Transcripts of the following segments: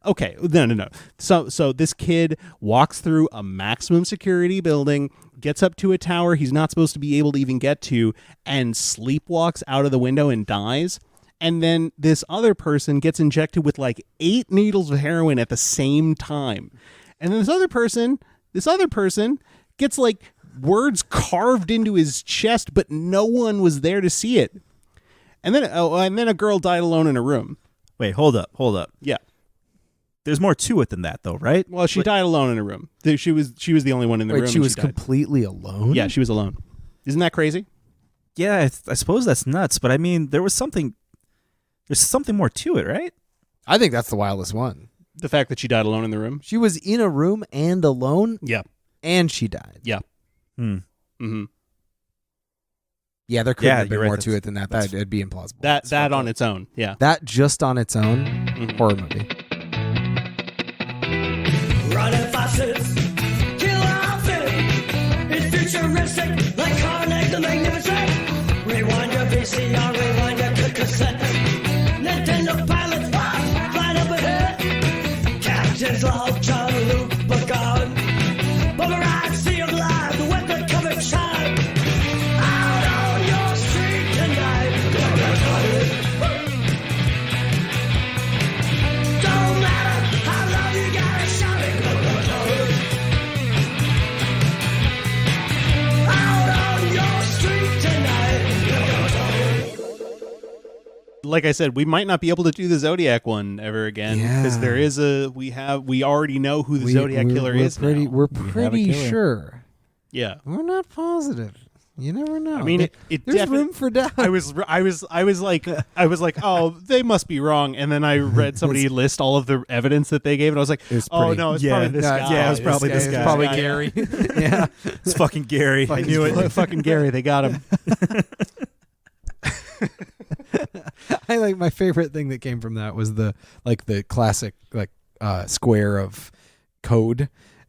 Okay, no. So this kid walks through a maximum security building, gets up to a tower he's not supposed to be able to even get to, and sleepwalks out of the window and dies. And then this other person gets injected with like 8 needles of heroin at the same time. And then this other person gets like words carved into his chest, but no one was there to see it. And then a girl died alone in a room. Wait, hold up. Yeah. There's more to it than that, though, right? Well, she died alone in a room. She was the only one in the room. She was completely alone? Yeah, she was alone. Isn't that crazy? Yeah, I suppose that's nuts. But I mean, there's something more to it, right? I think that's the wildest one. The fact that she died alone in the room. She was in a room and alone. Yeah. And she died. Yeah. Mm-hmm. Yeah, there couldn't have been right, more to it than that. That'd be implausible. That on its own, yeah. That just on its own, horror movie. Running faucets, killer outfit. It's futuristic, like Carnegie the Magnificent. Rewind your VCR, rewind your cassette. Nintendo pilots, flying up ahead. Captain's log, John Luke, Bogard. Boomerang, sea of live, the weapon covered shine. Out on your street tonight. Don't matter how loud you gotta shout it. Out on your street tonight. Like I said, we might not be able to do the Zodiac one ever again because there is we already know who the Zodiac killer is. We're pretty sure. Yeah, we're not positive. You never know. I mean, there's room for doubt. I was like, oh, they must be wrong. And then I read somebody list all of the evidence that they gave, and I was like, no, it's probably this guy. Yeah, it was probably this guy. It's probably Gary. Yeah, it's fucking Gary. I knew it. Fucking Gary. They got him. I like my favorite thing that came from that was the classic square of code.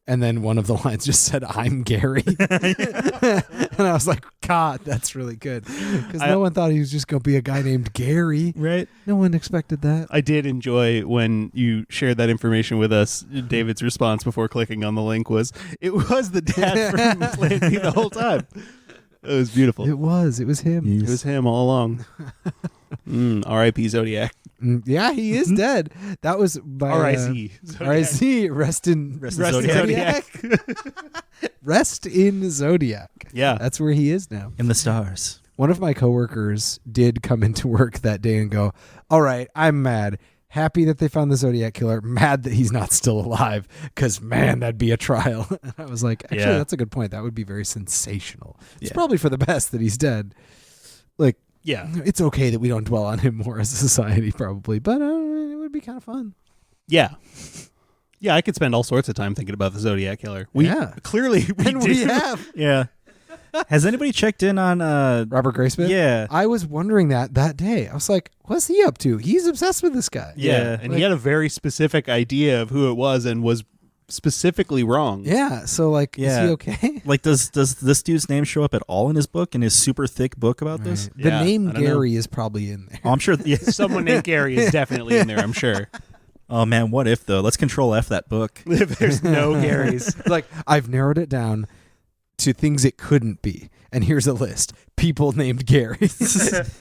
And then one of the lines just said, "I'm Gary." And I was like, God, that's really good. Because no one thought he was just going to be a guy named Gary. Right. No one expected that. I did enjoy when you shared that information with us. David's response before clicking on the link was, it was the dad from Plan B the whole time. It was beautiful. It was him. It was him all along. R.I.P. Zodiac. Yeah, he is dead. That was by R.I.Z. R.I.Z. Rest in Zodiac. Rest in Zodiac. Yeah. That's where he is now. In the stars. One of my coworkers did come into work that day and go, all right, I'm mad. Happy that they found the Zodiac killer. Mad that he's not still alive. Because, man, that'd be a trial. And I was like, actually, that's a good point. That would be very sensational. It's probably for the best that he's dead. Like, yeah, it's okay that we don't dwell on him more as a society, probably. But it would be kind of fun. Yeah. Yeah, I could spend all sorts of time thinking about the Zodiac killer. Clearly we have. Yeah. Has anybody checked in on Robert Graysmith? Yeah. I was wondering that day. I was like, what's he up to? He's obsessed with this guy. Yeah. And he had a very specific idea of who it was and was specifically wrong. Yeah. So is he okay? Like, does this dude's name show up at all in his book, in his super thick book about this? The name Gary is probably in there. Oh, I'm sure. Yeah. Someone named Gary is definitely in there, I'm sure. Oh, man, what if, though? Let's Control F that book. If there's no Garys. Like, I've narrowed it down to things it couldn't be. And here's a list. People named Gary.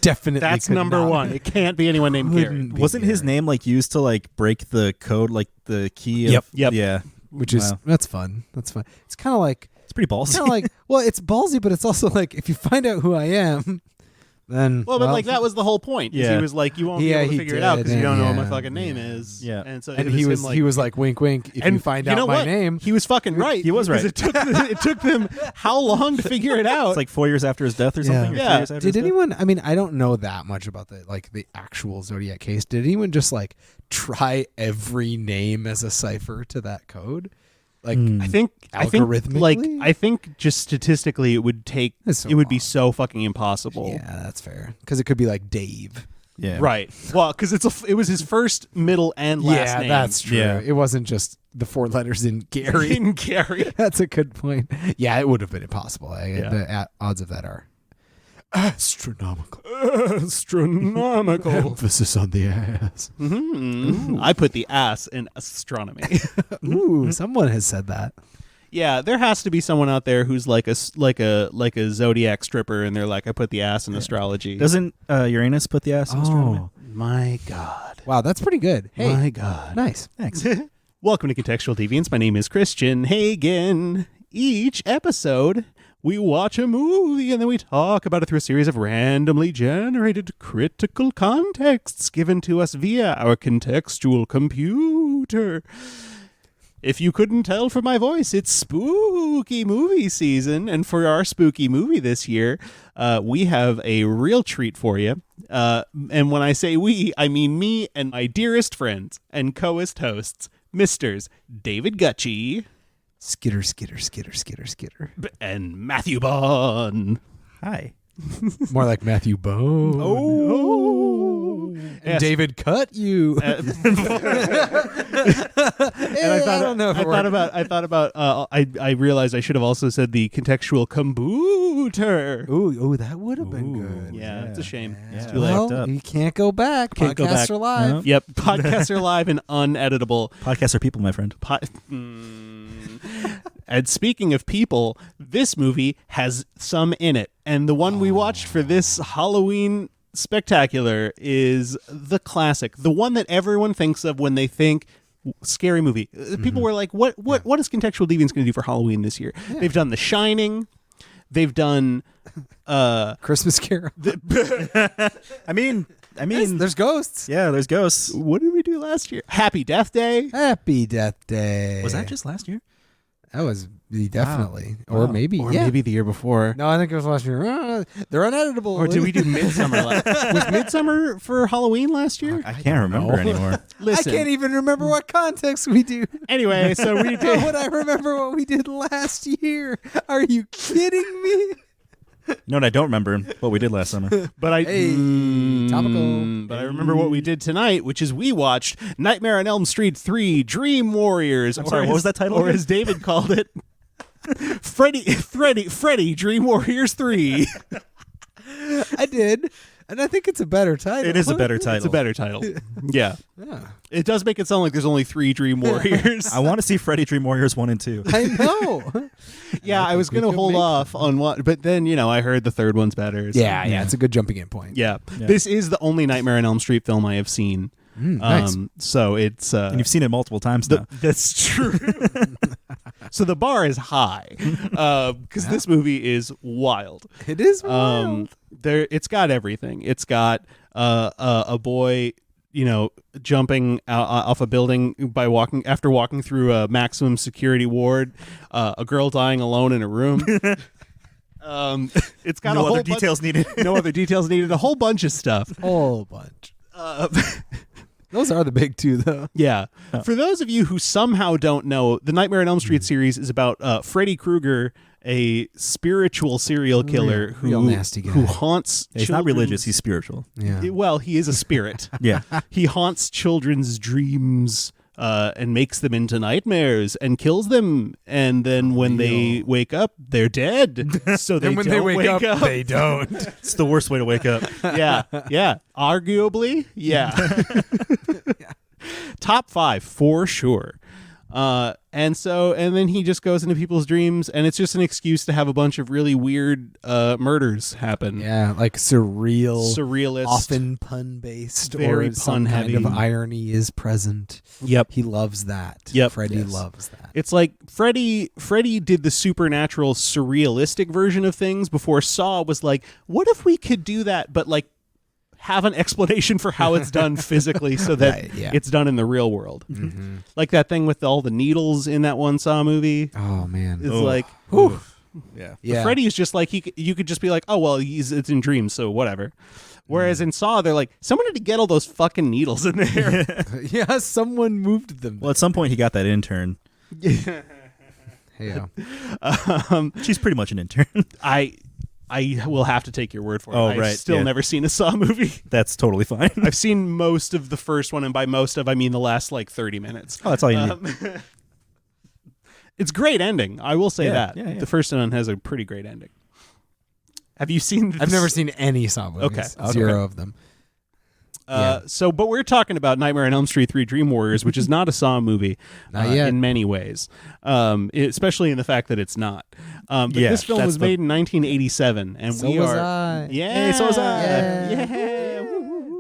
Definitely That's number one. It can't be anyone named Gary. Wasn't his name used to break the code, the key? Yep. Yeah. Which is, that's fun. That's fun. It's kind of like. It's pretty ballsy. Kind of well, it's ballsy, but it's also if you find out who I am, then. Well, but that was the whole point. Yeah. He was like, you won't be able to figure it out because you don't know what my fucking name is. Yeah. And so he was like, wink, wink. If you find out my name, he was fucking right. He was right. It took them how long to figure it out? It's like 4 years after his death or something. Yeah. Or 3 years after Did anyone? I mean, I don't know that much about the actual Zodiac case. Did anyone just try every name as a cipher to that code? I think algorithmically? I think just statistically it would be so fucking impossible. Yeah, that's fair. Because it could be Dave. Yeah. Right. Well, because it was his first, middle, and last name. Yeah, that's true. Yeah. It wasn't just the 4 letters in Gary. Gary. That's a good point. Yeah, it would have been impossible. The odds of that are Astronomical. Astronomical. Emphasis on the ass. I put the ass in astronomy. Ooh, someone has said that. Yeah, there has to be someone out there who's like a Zodiac stripper, and they're like, I put the ass in astrology. Doesn't Uranus put the ass in astronomy? My God. Wow, that's pretty good. Hey, My God. nice. Thanks. Welcome to Contextual Deviants. My name is Christian Hagen. Each episode, we watch a movie and then we talk about it through a series of randomly generated critical contexts given to us via our contextual computer. If you couldn't tell from my voice, it's spooky movie season, and for our spooky movie this year, we have a real treat for you. And when I say we, I mean me and my dearest friends and co-hosts, Misters David Gutchie Skitter, skitter, skitter, skitter, skitter. and Matthew Bond. Hi. More like Matthew Bone. And Yes. David cut you. And I realized I should have also said the contextual computer. Ooh, that would have been good. Yeah, it's a shame. Yeah. It's too late. Well, up. you can't go back. Can't go Podcasts back. are live. No. Yep, podcasts are live and uneditable. Podcasts are people, my friend. And speaking of people, this movie has some in it. And the one we watched for this Halloween Spooptacular is the classic, the one that everyone thinks of when they think scary movie. People were like, what is Contextual Deviants going to do for Halloween this year? Yeah. They've done The Shining. They've done Christmas Carol. I mean, There's ghosts. yeah, there's ghosts. what did we do last year? Happy Death Day. Happy Death Day. Was that just last year? That was definitely. Wow. Or maybe. Or yeah. maybe the year before. No, I think it was last year. They're uneditable. Or did we do Midsummer? Was Midsummer for Halloween last year? I can't remember anymore. Listen. I can't even remember what context we do. Anyway, so we How did. would I remember what we did last year? Are you kidding me? No, I don't remember what we did last summer. But I topical. But I remember what we did tonight, which is we watched Nightmare on Elm Street 3: Dream Warriors. I'm sorry, what was that title Or again? as David called it, Freddy Dream Warriors 3. I did. And I think it's a better title. It is a better title. It's a better title. Yeah. Yeah. It does make it sound like there's only 3 Dream Warriors. I want to see Freddy Dream Warriors 1 and 2. I know. Yeah, I was going to could hold make off on one, but then, I heard the third one's better. so- yeah, it's a good jumping in point. Yeah. Yeah. This is the only Nightmare on Elm Street film I have seen. Nice. So it's And you've seen it multiple times now. that's true. So the bar is high because this movie is wild. It is wild. It's got everything. It's got a boy, jumping off a building after walking through a maximum security ward. A girl dying alone in a room. It's got No a whole other details needed. No other details needed. A whole bunch of stuff. Whole bunch. Those are the big two, though. Yeah. For those of you who somehow don't know, the Nightmare on Elm Street series is about Freddy Krueger, a spiritual serial killer real nasty guy. who haunts He's not religious, he's spiritual. Yeah. Well, he is a spirit. Yeah. He haunts children's dreams and makes them into nightmares and kills them. And then when they wake up, they're dead. So they And when don't they wake up, they don't. It's the worst way to wake up. Yeah. Arguably, yeah. Top 5 for sure. And then he just goes into people's dreams, and it's just an excuse to have a bunch of really weird murders happen. Yeah, like Surrealist, often pun-based, Very or some pun-heavy. kind of irony is present. Yep. He loves that. Yep. Freddy Yes. loves that. It's like Freddy did the supernatural surrealistic version of things before Saw was like, what if we could do that, but like have an explanation for how it's done physically so that Right, yeah. it's done in the real world. Like that thing with all the needles in that one Saw movie. Oh, man. It's like, Yeah. Yeah. Freddy is just like, you could just be like, oh, well, it's in dreams, so whatever. Whereas in Saw, they're like, someone had to get all those fucking needles in there. Yeah, someone moved them. Well, at some point he got that intern. Yeah. She's pretty much an intern. I will have to take your word for it. Oh, I've right, still yeah. never seen a Saw movie. That's totally fine. I've seen most of the first one, and by most of, I mean the last, 30 minutes. Oh, that's all you need. It's great ending. I will say Yeah, that. yeah. The first one has a pretty great ending. Have you seen? I've never seen any Saw movies. Okay. Zero of them. But we're talking about Nightmare on Elm Street 3 Dream Warriors, which is not a Saw movie Not yet. in many ways, especially in the fact that it's not. But Yeah, this film that's was made in 1987, and So we was are. I. Yeah, Hey, so was I. Yeah.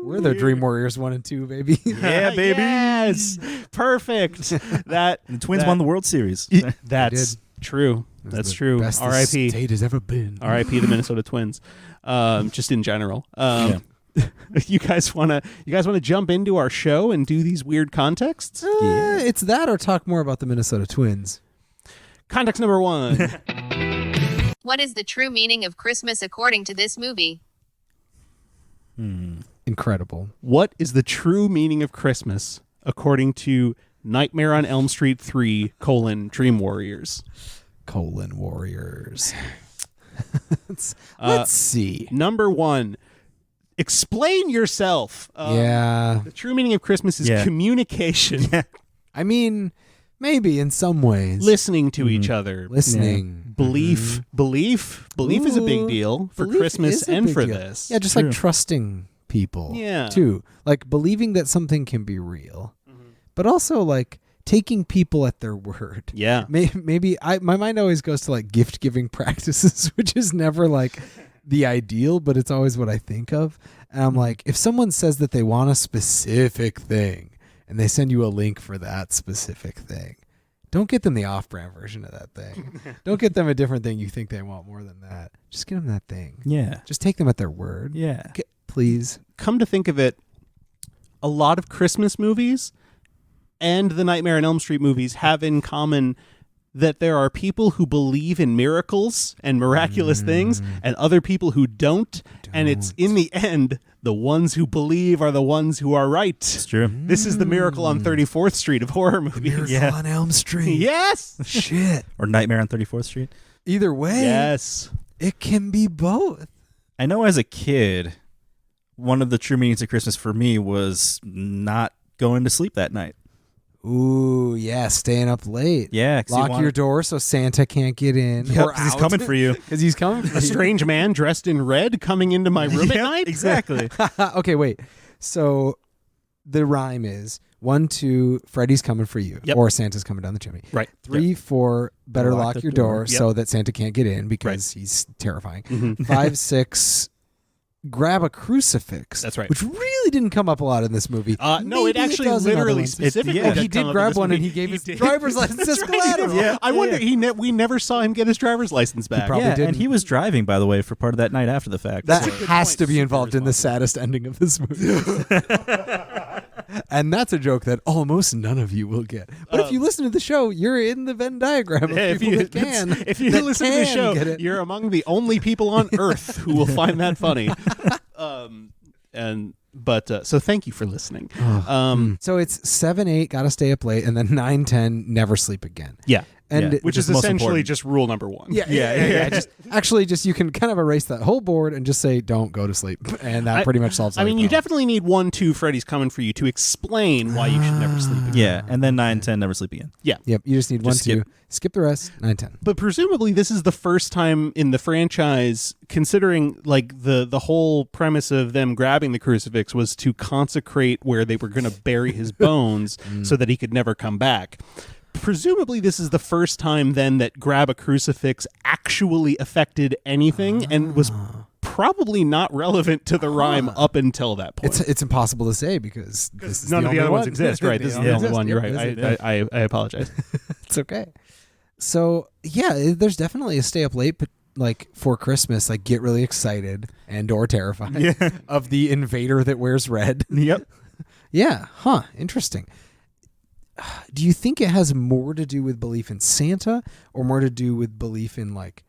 We're the Dream Warriors 1 and 2, baby. Yeah, baby. Yes, perfect. That The Twins that- won the World Series. That's true. It was That's the true. Best the R.I.P. state has ever been. R.I.P. the Minnesota Twins. Just in general. Yeah. You guys want to jump into our show and do these weird contexts? It's that or talk more about the Minnesota Twins. Context number 1. What is the true meaning of Christmas according to this movie? Incredible. What is the true meaning of Christmas according to Nightmare on Elm Street 3, Dream Warriors? Warriors. Let's see. Number 1, explain yourself. Yeah. The true meaning of Christmas is Yeah. communication. I mean, maybe in some ways. Listening to each other. Listening. Belief is a big Ooh, deal for belief Christmas is a and big for deal. this. Yeah, just True. like trusting people. Yeah. Too. Like believing that something can be real. But also like taking people at their word. Yeah. Maybe my mind always goes to like gift giving practices, which is never like the ideal, but it's always what I think of. And I'm like, if someone says that they want a specific thing and they send you a link for that specific thing, don't get them the off-brand version of that thing. Don't get them a different thing you think they want more than that. Just get them that thing. Yeah. Just take them at their word. Yeah. Please. Come to think of it, a lot of Christmas movies and the Nightmare on Elm Street movies have in common that there are people who believe in miracles and miraculous things and other people who don't. And it's in the end, the ones who believe are the ones who are right. It's true. This is the Miracle on 34th Street of horror movies. Miracle on Elm Street. Yes. Shit. Or Nightmare on 34th Street. Either way, Yes. it can be both. I know as a kid, one of the true meanings of Christmas for me was not going to sleep that night. Ooh, yeah, staying up late. Yeah. 'cause you Lock want- your door so Santa can't get in. Yep, 'cause he's coming for you. Because he's coming for A you. strange man dressed in red coming into my room at Yep, night? Exactly. Okay, wait. So the rhyme is 1, 2, Freddy's coming for you. Yep. Or Santa's coming down the chimney. Right. 3, 4, better lock your door Yep. so that Santa can't get in because he's terrifying. Mhm. 5, 6, grab a crucifix. That's right. Which really didn't come up a lot in this movie. No, Maybe it actually does in other literally ones. specifically. yeah. Oh, he did come did up in grab this one movie. and he gave his did. driver's license That's to right. collateral. Yeah. I wonder we never saw him get his driver's license back. probably Yeah, didn't. and he was driving, by the way, for part of that night after the fact. That So- has to be Super involved in the saddest ending of this movie. And that's a joke that almost none of you will get. But if you listen to the show, you're in the Venn diagram of Yeah, people that can. if you that listen to the can show, get it. you're among the only people on Earth who will find that funny. So thank you for listening. So it's 7, 8, gotta stay up late, and then 9, 10, never sleep again. Yeah, And Yeah. which is the most essentially important. just rule number 1. Yeah. Just you can kind of erase that whole board and just say don't go to sleep, and that pretty much solves. I mean, all you your problems. definitely need 1, 2, Freddy's coming for you to explain why you should never sleep. Again. Yeah, and then 9, 10, never sleep again. Yeah. Yep, you just need 1, Just 2, skip the rest. 9, 10. But presumably this is the first time in the franchise, considering like the whole premise of them grabbing the crucifix was to consecrate where they were going to bury his bones so that he could never come back. Presumably this is the first time then that grab a crucifix actually affected anything and was probably not relevant to the rhyme up until that point. It's impossible to say because this is None the of the only other ones one. exist, right? This is They the don't only one. You're exist. right. Yep, I apologize. It's okay. So yeah, there's definitely a stay up late, but like for Christmas, like get really excited and or terrified of the invader that wears red. Yep. Yeah, huh? Interesting. Do you think it has more to do with belief in Santa or more to do with belief in like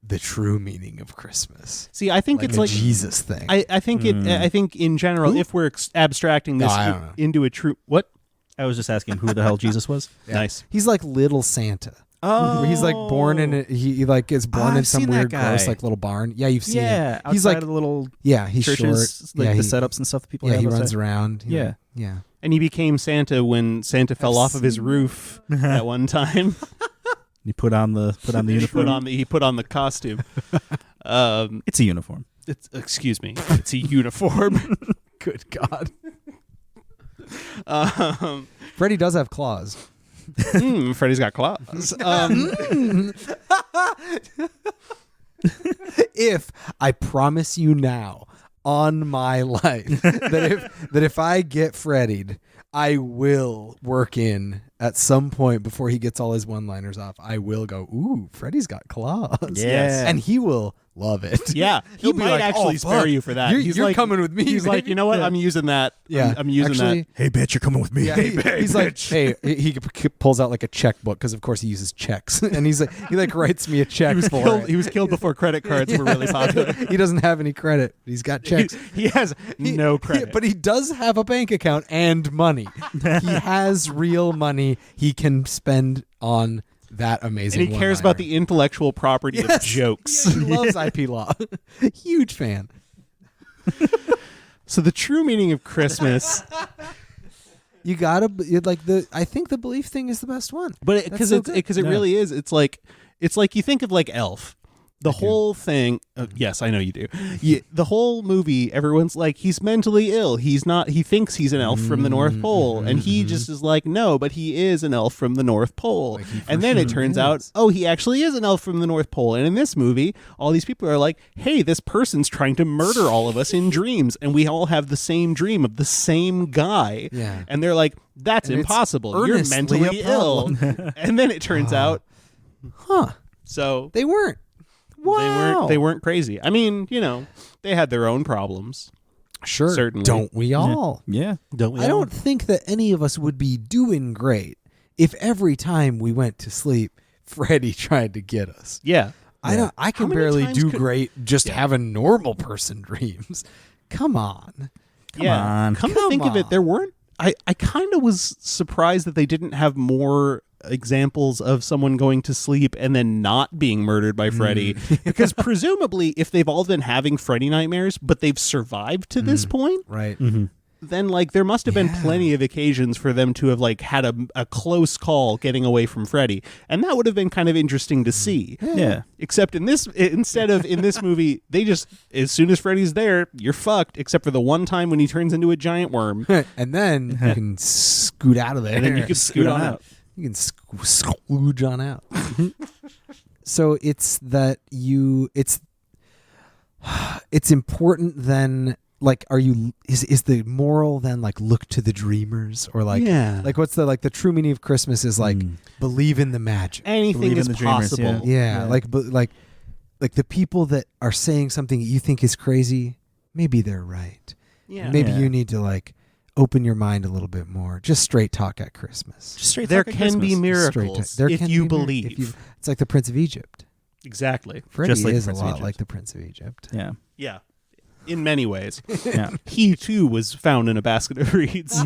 the true meaning of Christmas? See, I think Like it's the like Jesus thing. I think I think in general, if we're abstracting this I don't know. into a true what? I was just asking who the hell Jesus was. Yeah. Nice. He's like little Santa. Oh, Where he's like born in he like gets born in I've some seen that weird guy. gross like little barn. Yeah, you've seen Yeah, him. He's outside like of the little he's churches, short. like yeah, the he, setups and stuff that people yeah, have he runs outside. around. Yeah. Yeah. And he became Santa when Santa fell off of his roof at one time. You put on the uniform. He put on the costume. It's a uniform. Excuse me. It's a uniform. Good God. um, Freddy does have claws. Freddy's got claws. If I promise you now on my life that if I get Freddied, I will work in at some point before he gets all his one-liners off. I will go, ooh, Freddy's got claws. Yes. And he will love it. Yeah, he He'll be might like, actually "Oh, spare fuck. you for that. You're coming with me. He's like, baby." you know what? Yeah. I'm using that. Yeah, I'm using actually, that. Hey, bitch, you're coming with me. Yeah, he's like, hey, he pulls out like a checkbook because of course he uses checks, and he's like, he like writes me a check for it. He was killed before credit cards were really popular. He doesn't have any credit. He's got checks. He has no credit. But he does have a bank account and money. He has real money he can spend on that amazing and he cares about the intellectual property of jokes. Yeah, he loves IP law. Huge fan. So the true meaning of Christmas, You gotta like I think the belief thing is the best one. but because it really is. It's like you think of like Elf. The whole thing, yes, I know you do. The whole movie, everyone's like, he's mentally ill. He's not. He thinks he's an elf from the North Pole, and he just is like, no, but he is an elf from the North Pole. And then it turns out, oh, he actually is an elf from the North Pole. And in this movie, all these people are like, hey, this person's trying to murder all of us in dreams, and we all have the same dream of the same guy. Yeah. And they're like, that's And it's impossible. You're earnestly mentally a ill. And then it turns out, Huh. so They weren't. Wow. they weren't crazy. I mean, they had their own problems. Sure. Certainly. Don't we all? Yeah. Don't we? I don't think that any of us would be doing great if every time we went to sleep, Freddy tried to get us. Yeah. I can How many barely times do could- great just having normal person dreams. Come on. Come on. Come to think of it, on. there weren't. I kind of was surprised that they didn't have more examples of someone going to sleep and then not being murdered by Freddy. Because presumably, if they've all been having Freddy nightmares, but they've survived to this point, Right. then like there must have been plenty of occasions for them to have like had a close call getting away from Freddy, and that would have been kind of interesting to see. Yeah. Except in this movie, they just, as soon as Freddy's there, you're fucked. Except for the one time when he turns into a giant worm, And then you can scoot out of there. and then you can scoot on out. You can splooge on out. So it's that it's important then, like, is the moral then like look to the dreamers, or like, Yeah. like what's the true meaning of Christmas is like believe in the magic. Anything Believe is in the dreamers, possible. Yeah, like the people that are saying something that you think is crazy, maybe they're right. Yeah. Maybe Yeah. you need to like open your mind a little bit more. Just straight talk at Christmas. Just straight There talk at can be Christmas. miracles There if can you be believe. it's like the Prince of Egypt. Exactly. Freddy Just like the is a Prince of lot Egypt. like the Prince of Egypt. Yeah. Yeah. In many ways. Yeah. He too was found in a basket of reeds.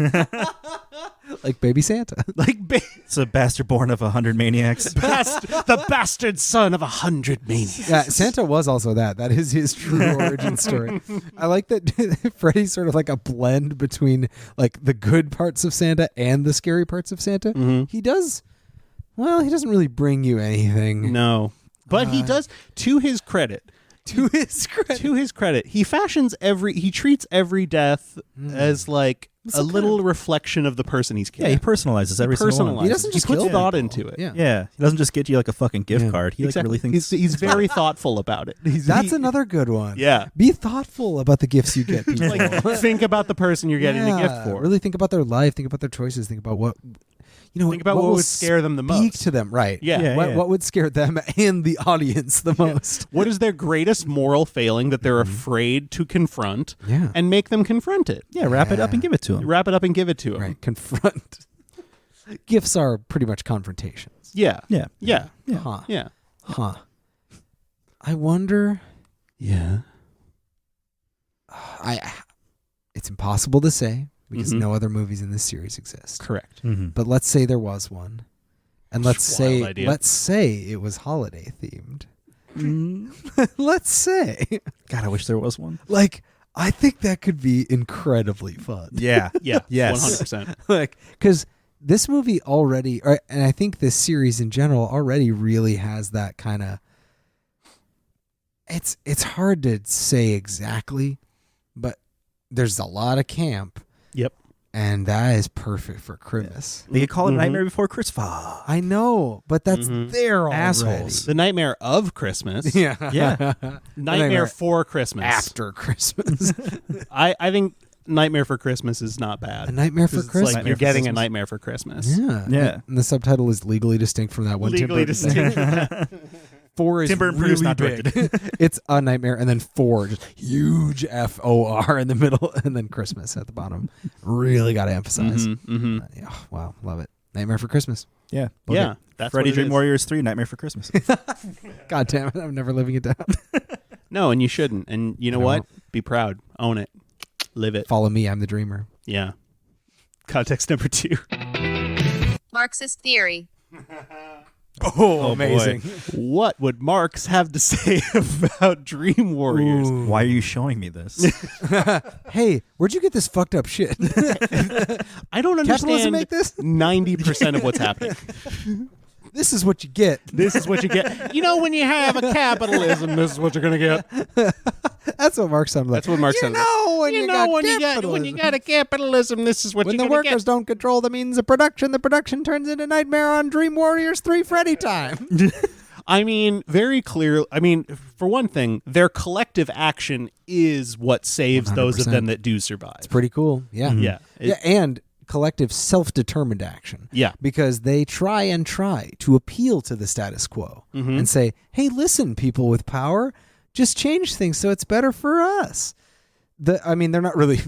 Like Baby Santa. Like It's a bastard born of 100 maniacs. the bastard son of 100 maniacs. Yeah, Santa was also that. That is his true origin story. I like that Freddy's sort of like a blend between like the good parts of Santa and the scary parts of Santa. He doesn't really bring you anything. No. But he does, to his credit, To his credit. he treats every death as like a little reflection of the person he's Yeah, killing. he personalizes every single one. He doesn't just puts kill thought people. into it. Yeah. Yeah, he doesn't just get you like a fucking gift Yeah. card. He like Exactly. really thinks. He's very thoughtful about it. That's another good one. Yeah. Be thoughtful about the gifts you get people. Like, think about the person you're getting a gift for. Really think about their life. Think about their choices. Think about what Think about what will would scare them the speak most. to them. Right. Yeah. Yeah. What would scare them and the audience the most? What is their greatest moral failing that they're afraid to confront? Yeah. And make them confront it. Yeah, wrap it up and give it to him. Wrap it up and give it to them. Right. Confront. Gifts are pretty much confrontations. Yeah. Yeah. Yeah. Yeah. Huh. Yeah. Huh. I wonder. Yeah. It's impossible to say because Mhm. no other movies in this series exist. Correct. Mm-hmm. But let's say there was one, and let's Wild say idea. it was holiday themed. Let's say, God, I wish there was one. like, I think that could be incredibly fun. Yeah. Yeah. Yes. 100%. Like, because this movie already, and I think this series in general already really has that kind of. It's hard to say exactly, but there's a lot of camp. Yep. And that is perfect for Christmas. They could call it Nightmare Before Christmas. I know, but that's there already. Assholes. The Nightmare of Christmas. Yeah. Yeah. Nightmare for Christmas. After Christmas. I think Nightmare for Christmas is not bad. A Nightmare for 'Cause it's Christmas. like you're getting a Nightmare for Christmas. Yeah. Yeah. And the subtitle is legally distinct from that one Legally Timber. distinct. 4 is Timber and really Produce not big. directed. It's a nightmare, and then 4, just huge FOR in the middle, and then Christmas at the bottom. Really got to emphasize. Yeah, wow, love it. Nightmare for Christmas. Yeah. Book Yeah. it. That's Freddy what it Dream is. Warriors 3, Nightmare for Christmas. God damn it, I'm never living it down. No, and you shouldn't. And you know I what? won't. Be proud. Own it. Live it. Follow me, I'm the dreamer. Yeah. Context number 2. Marxist theory. Oh, amazing. What would Marx have to say about Dream Warriors? Why are you showing me this? Hey, where'd you get this fucked up shit? I don't Capitalism understand make this? 90% of what's happening. This is what you get. This is what you get. You know, when you have a capitalism, this is what you're going to get. That's what Marx sounded like. That's what Marx sounded like. You know, when you got a capitalism, this is what when you're the going to workers get. don't control the means of production, the production turns into Nightmare on Dream Warriors 3 Freddy time. I mean, very clear. I mean, for one thing, their collective action is what saves those of 100%. them that do survive. It's pretty cool. Yeah. Yeah. Yeah, and collective self-determined action. Yeah. Because they try to appeal to the status quo and say, hey, listen, people with power, just change things so it's better for us. I mean, they're not really.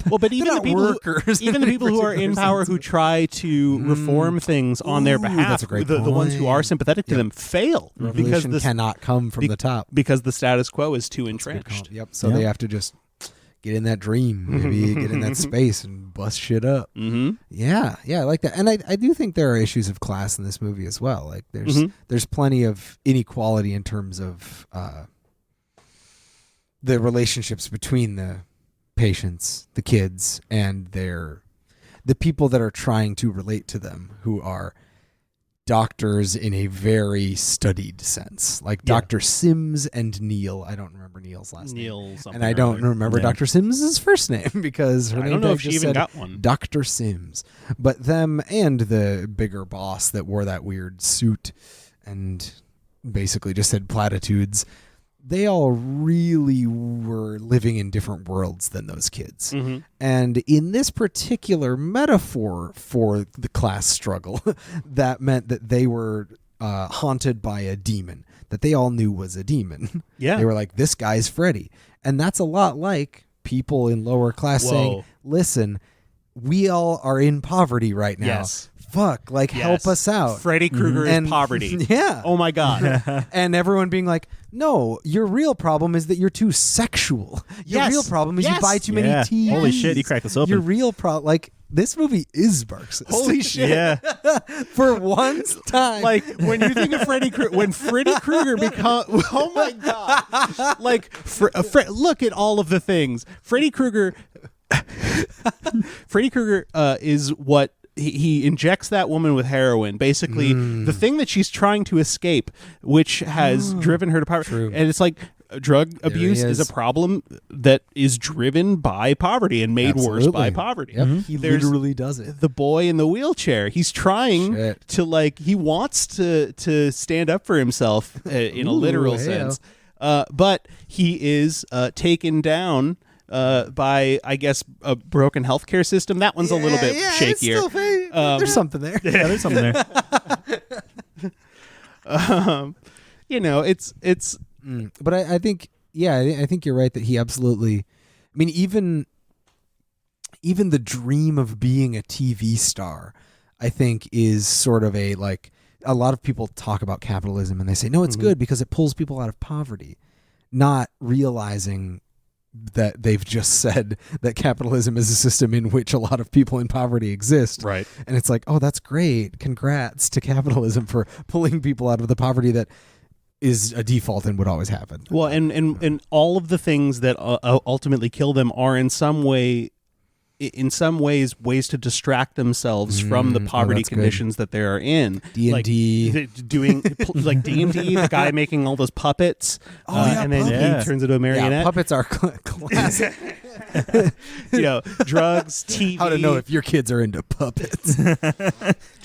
Well, but even the not people, workers even the in people who are in particular power sense. who try to reform things on their Ooh, behalf, that's a great the ones who point. are sympathetic to them fail because Revolution this cannot come from the top. because the status quo is too Good entrenched. call. Yep. So they have to just get in that dream, maybe get in that space and bust shit up. Mm-hmm. Yeah, I like that, and I do think there are issues of class in this movie as well. Like there's plenty of inequality in terms of the relationships between the patients, the kids, and the people that are trying to relate to them, who are doctors in a very studied sense, like Dr. Sims and Neil. I don't remember Neil's last name. Neil something And I or don't other. remember Yeah. Dr. Sims' first name because her I name don't know tag if she just even said got one. Dr. Sims. But them and the bigger boss that wore that weird suit and basically just said platitudes, they all really were living in different worlds than those kids. Mm-hmm. And in this particular metaphor for the class struggle, that meant that they were haunted by a demon that they all knew was a demon. Yeah. They were like, this guy's Freddy. And that's a lot like people in lower class saying, Whoa. listen, we all are in poverty right now. Yes. Fuck, like help Yes. us out. Freddy Krueger And- is poverty. Yeah. Oh my God. And everyone being like, no, your real problem is that you're too sexual. Your Yes. real problem is you Yes. buy too many Yeah. TVs. Holy shit, you cracked this open. Your real problem, like, this movie is Marxist. Holy shit. Yeah. For one time. Like when you think of Freddy Krueger, when Freddy Krueger becomes, oh my God! Like, look at all of the things. Freddy Krueger is what he injects that woman with heroin. Basically, the thing that she's trying to escape, which has driven her to poverty. True. And it's like drug abuse he is is. a problem that is driven by poverty and made worse by Absolutely. poverty. Yep. He There's literally does it. the boy in the wheelchair. He's trying Shit. to he wants to stand up for himself in a literal hey-o. sense, but he is taken down by, I guess, a broken healthcare system. That one's a little bit It's shakier. still there's something there. Yeah, there's something there. It's But I think, I think you're right that he absolutely. I mean, even the dream of being a TV star, I think, is sort of a lot of people talk about capitalism and they say, no, it's good because it pulls people out of poverty, not realizing that they've just said that capitalism is a system in which a lot of people in poverty exist. right. And it's like, oh, that's great. Congrats to capitalism for pulling people out of the poverty that is a default and would always happen. Well, and all of the things that ultimately kill them are in some way in some ways to distract themselves from the poverty that's conditions that they are in. D&D. Like, doing like D&D, the guy making all those puppets, and then he turns into a marionette. Yeah, puppets are classic. Drugs, TV. How to know if your kids are into puppets.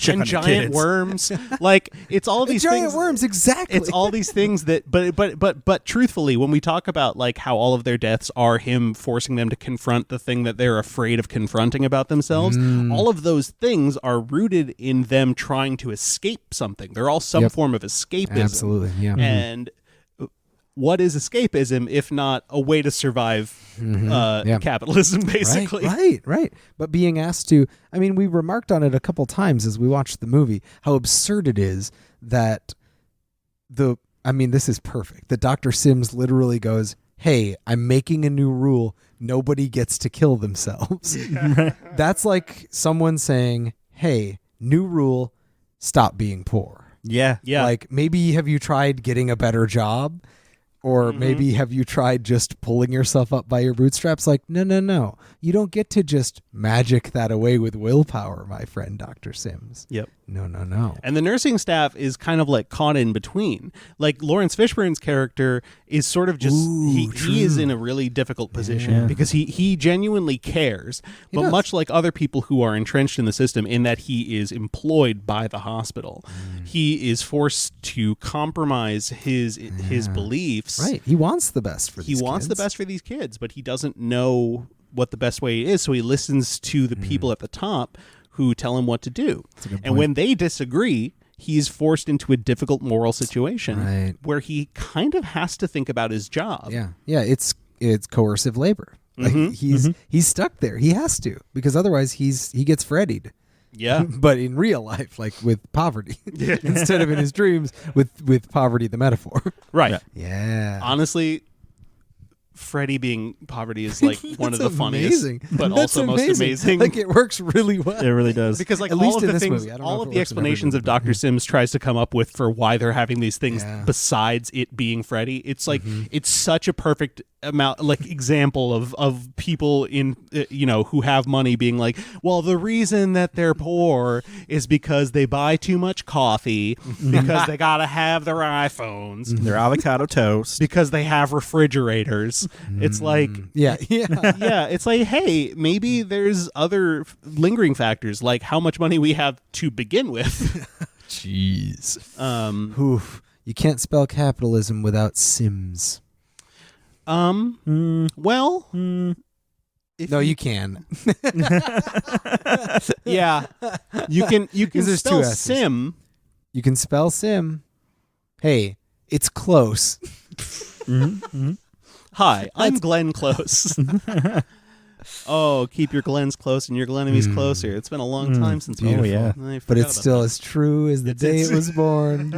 And giant worms. Like, it's all these giant things. worms, exactly. It's all these things that, but truthfully, when we talk about like how all of their deaths are him forcing them to confront the thing that they're afraid of confronting about themselves, all of those things are rooted in them trying to escape something. They're all some form of escapism. Absolutely, yeah. And what is escapism if not a way to survive capitalism, basically? Right. But being asked to, I mean, we remarked on it a couple times as we watched the movie, how absurd it is that this is perfect. That Dr. Sims literally goes, hey, I'm making a new rule. Nobody gets to kill themselves. That's like someone saying, hey, new rule, stop being poor. Yeah. Like, maybe have you tried getting a better job? Or maybe have you tried just pulling yourself up by your bootstraps? Like, no. You don't get to just magic that away with willpower, my friend, Dr. Sims. Yep. No. And the nursing staff is kind of like caught in between. Like Lawrence Fishburne's character is sort of just he is in a really difficult position because he genuinely cares, but much like other people who are entrenched in the system, in that he is employed by the hospital, he is forced to compromise his beliefs. Right. He wants the best for these kids. He wants the best for these kids, but he doesn't know what the best way is, so he listens to the people at the top who tell him what to do. And when they disagree, he's forced into a difficult moral situation where he kind of has to think about his job. Yeah, it's coercive labor. Like he's stuck there. He has to, because otherwise he gets Freddied. Yeah. But in real life, like with poverty. Instead of in his dreams with poverty the metaphor. Right. Yeah. Honestly, Freddy being poverty is like one of the funniest, amazing. but That's also most amazing. Like, it works really well. It really does. Because like At all least of in the this things, movie. I don't know all if of it the works in every explanations movie, of Dr. Sims tries to come up with for why they're having these things besides it being Freddy. It's like it's such a perfect amount, like example of people in who have money being like, well, the reason that they're poor is because they buy too much coffee, because they gotta have their iPhones, their avocado toast, because they have refrigerators. It's like Yeah. it's like, hey, maybe there's other lingering factors, like how much money we have to begin with. Jeez. Oof. You can't spell capitalism without Sims. Well, No, you can. Yeah, you can there's spell two S's. Sim. You can spell Sim. Hey, it's close. Hi, I'm Glenn Close. Oh, keep your Glens close and your Glenemies closer. It's been a long time since we. yeah. But it's still as true as the day it was born.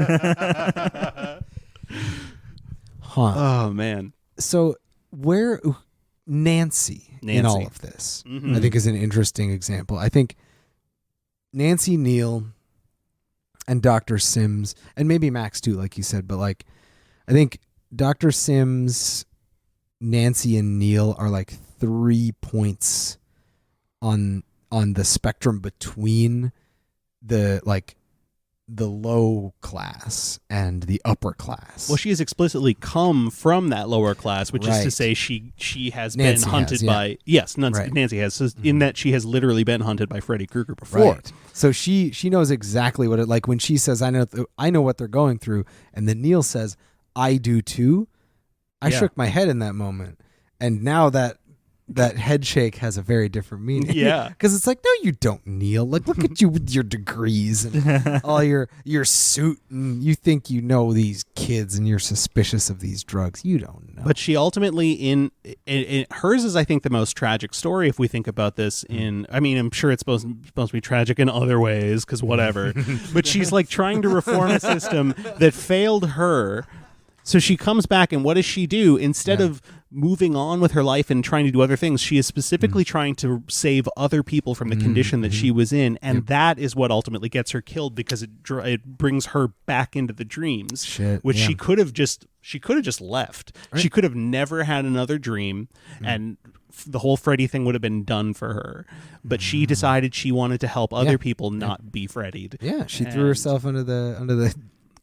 Oh man. So where Nancy in all of this, I think, is an interesting example. I think Nancy, Neil, and Dr. Sims, and maybe Max too, like you said, but like I think Dr. Sims, Nancy, and Neil are like 3 points on the spectrum between the low class and the upper class. Well, she has explicitly come from that lower class, which is to say she has Nancy been hunted has, yeah. by Nancy has, so in that she has literally been hunted by Freddy Krueger before. Right. So she knows exactly what it, like when she says, I know what they're going through, and then Neil says, I do too. I shook my head in that moment, and now that head shake has a very different meaning. Yeah. Because it's like, no, you don't, Neil. Like, look at you with your degrees and all your suit, and you think you know these kids, and you're suspicious of these drugs. You don't know. But she ultimately, in hers is, I think, the most tragic story if we think about this I'm sure it's supposed to be tragic in other ways, because whatever. But she's like trying to reform a system that failed her. So she comes back, and what does she do? Instead of moving on with her life and trying to do other things. She is specifically trying to save other people from the condition that she was in, and that is what ultimately gets her killed, because it brings her back into the dreams, which she could have just left. Right. She could have never had another dream, and the whole Freddy thing would have been done for her. But she decided she wanted to help other people not be Freddied. Yeah, she threw herself under the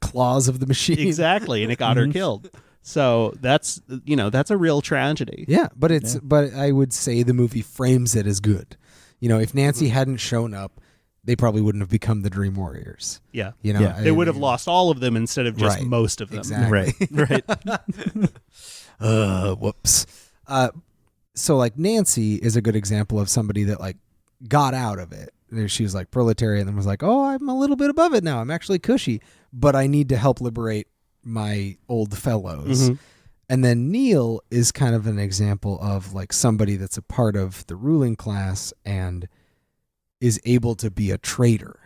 claws of the machine. Exactly, and it got her killed. So that's a real tragedy. Yeah, but but I would say the movie frames it as good. If Nancy hadn't shown up, they probably wouldn't have become the Dream Warriors. Yeah. They would have lost all of them instead of just most of them. Exactly. Right. Whoops. So like Nancy is a good example of somebody that like got out of it. She was like proletariat and then was like, oh, I'm a little bit above it now. I'm actually cushy, but I need to help liberate my old fellows. And then Neil is kind of an example of like somebody that's a part of the ruling class and is able to be a traitor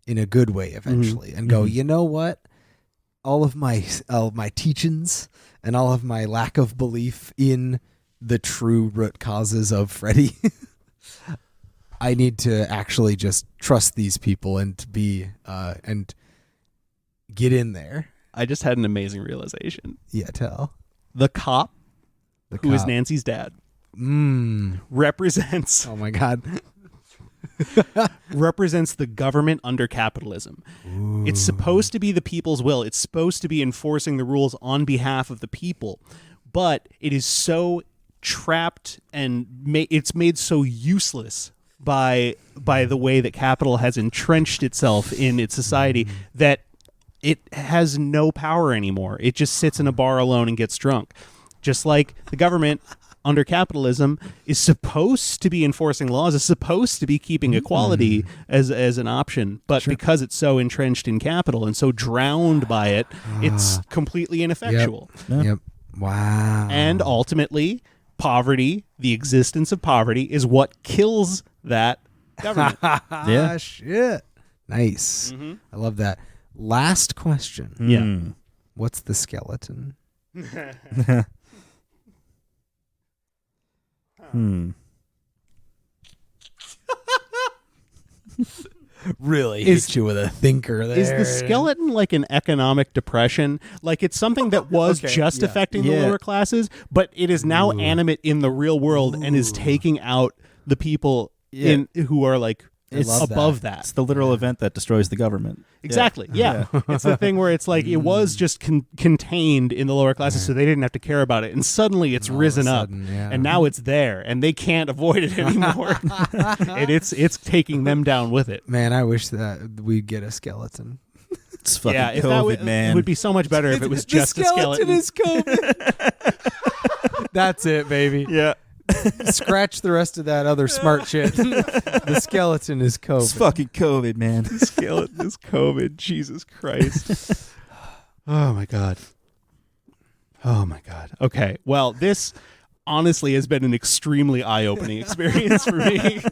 in a good way eventually and go, you know what? All of my teachings and all of my lack of belief in the true root causes of Freddy, I need to actually just trust these people and to be and get in there. I just had an amazing realization. Yeah, tell. The cop, who is Nancy's dad, represents... Oh, my God. represents the government under capitalism. Ooh. It's supposed to be the people's will. It's supposed to be enforcing the rules on behalf of the people. But it is so trapped and it's made so useless by the way that capital has entrenched itself in its society that it has no power anymore. It just sits in a bar alone and gets drunk. Just like the government under capitalism is supposed to be enforcing laws, is supposed to be keeping equality as an option. But because it's so entrenched in capital and so drowned by it, it's completely ineffectual. Yep. Wow. And ultimately, poverty, the existence of poverty, is what kills that government. Yeah. Shit. Nice. I love that. Last question. Yeah. What's the skeleton? Really hit you with a thinker there. Is the skeleton like an economic depression? Like it's something that was affecting the lower classes, but it is now animate in the real world and is taking out the people who are like above that. It's the literal event that destroys the government. Exactly. Yeah. It's the thing where it's like it was just contained in the lower classes, so they didn't have to care about it. And suddenly it's risen up, and now it's there, and they can't avoid it anymore. And it's taking them down with it. Man, I wish that we'd get a skeleton. It's fucking if COVID, man. It would be so much better if it was just a skeleton. The skeleton is COVID. That's it, baby. Yeah. Scratch the rest of that other smart shit. The skeleton is COVID. It's fucking COVID, man. The skeleton is COVID. Jesus Christ. Oh, my God. Oh, my God. Okay. Well, this honestly has been an extremely eye-opening experience for me.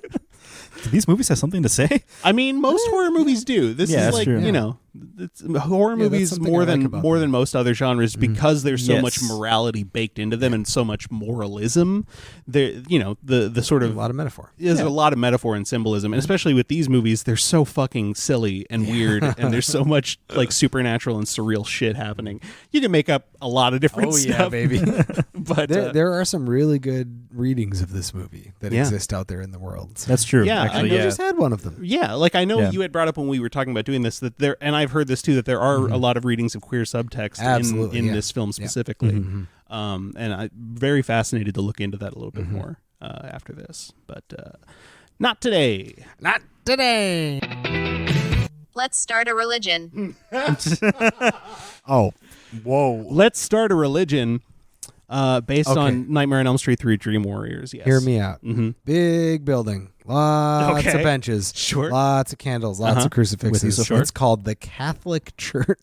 Do these movies have something to say? I mean, most horror movies do. This is like, true. It's horror movies more than most other genres because there's so much morality baked into them and so much moralism. There, the sort of a lot of metaphor. There's a lot of metaphor and symbolism, and especially with these movies, they're so fucking silly and weird, and there's so much like supernatural and surreal shit happening. You can make up a lot of different stuff. Yeah, baby. But there are some really good readings of this movie that exist out there in the world. That's true. Yeah, I just had one of them. Yeah, like I know you had brought up when we were talking about doing this that there, and I've heard this too, that there are a lot of readings of queer subtext in this film specifically. And I'm very fascinated to look into that a little bit more after this. But not today. Not today. Let's start a religion. Oh, whoa. Let's start a religion based on Nightmare on Elm Street 3 Dream Warriors. Yes. Hear me out. Big building. Lots of benches. Sure. Lots of candles. Lots of crucifixes. Sure. It's called the Catholic Church.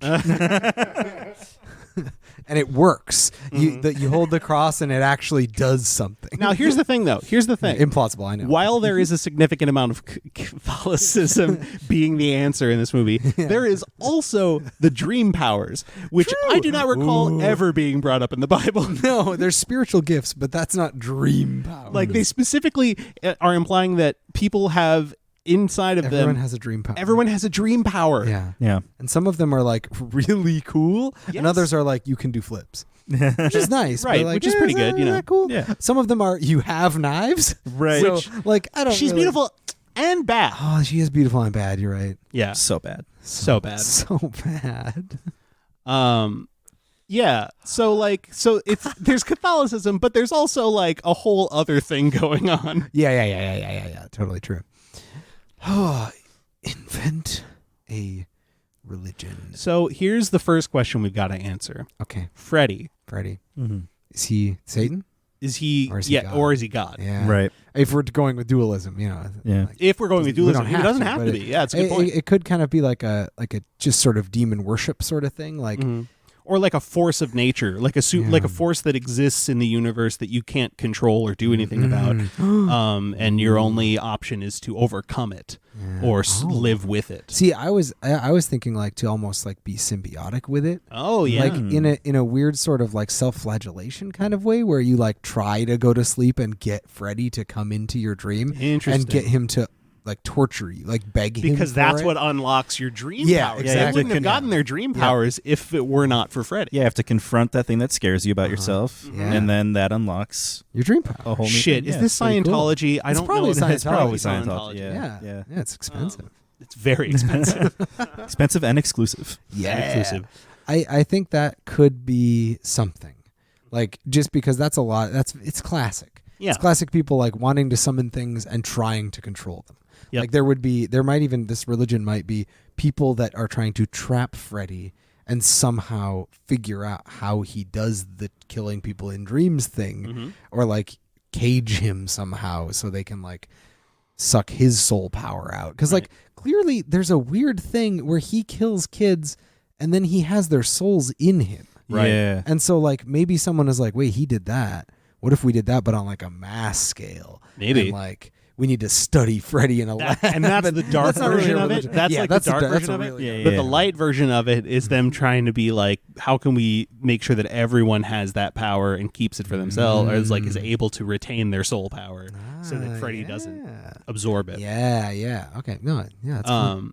and it works. You hold the cross and it actually does something. Now, here's the thing, though. Here's the thing. Implausible, I know. While there is a significant amount of Catholicism being the answer in this movie, there is also the dream powers, which I do not recall ever being brought up in the Bible. No, there's spiritual gifts, but that's not dream power. Like, they specifically are implying that people have inside of Everyone them. has a dream power. Everyone has a dream power. Yeah. Yeah. And some of them are like really cool, Yes. and others are like you can do flips, which is nice, Right, but like, which is pretty good, Isn't you know. that cool? Yeah. Some of them are you have knives, Right. So, Which- like I don't. She's really- beautiful and bad. Oh, she is beautiful and bad. You're right. Yeah. So bad. So bad. So bad. Yeah. So it's there's Catholicism, but there's also like a whole other thing going on. Yeah. Totally true. Oh, invent a religion. So here's the first question we've got to answer. Okay, Freddy, Freddy. Mm-hmm. Is he Satan? is he Or is he God? or is he God? Yeah. Right. If we're going with dualism, Yeah. like, If we're going with we dualism, don't it doesn't have but to be. Yeah, it's a good point. It could kind of be like a just sort of demon worship sort of thing. Like Mhm. Or like a force of nature, like like a force that exists in the universe that you can't control or do anything about, and your only option is to overcome it or live with it. See, I was thinking like to almost like be symbiotic with it. Oh yeah, Like in a weird sort of like self-flagellation kind of way where you like try to go to sleep and get Freddy to come into your dream Interesting. and get him to like torture you, like beg him because for that's it. what unlocks your dream Yeah, powers. exactly. They wouldn't have gotten their dream powers if it were not for Freddy. Yeah, you have to confront that thing that scares you about yourself, Yeah. and then that unlocks Your dream power. a whole new Shit, thing. is Yeah, this it's pretty cool. Scientology? I It's don't probably know. It's probably Scientology. Scientology. Yeah. Yeah, it's expensive. It's very expensive. Expensive and exclusive. Exclusive. I think that could be something. Like just because that's a lot. It's classic. Yeah. It's classic people like wanting to summon things and trying to control them. Yep. Like this religion might be people that are trying to trap Freddy and somehow figure out how he does the killing people in dreams thing, or like cage him somehow so they can like suck his soul power out. Because like clearly there's a weird thing where he kills kids and then he has their souls in him. Right. Yeah. And so like maybe someone is like, wait, he did that. What if we did that but on like a mass scale? Maybe. And like we need to study Freddy in a lab. And that's the dark That's not really version a of it. religion. That's Yeah, like that's the dark a- that's version a of it. really- Yeah, But yeah. the light version of it is them trying to be like, how can we make sure that everyone has that power and keeps it for themselves, or is able to retain their soul power, so that Freddy doesn't absorb it. Yeah. Okay. No, yeah, it's cool.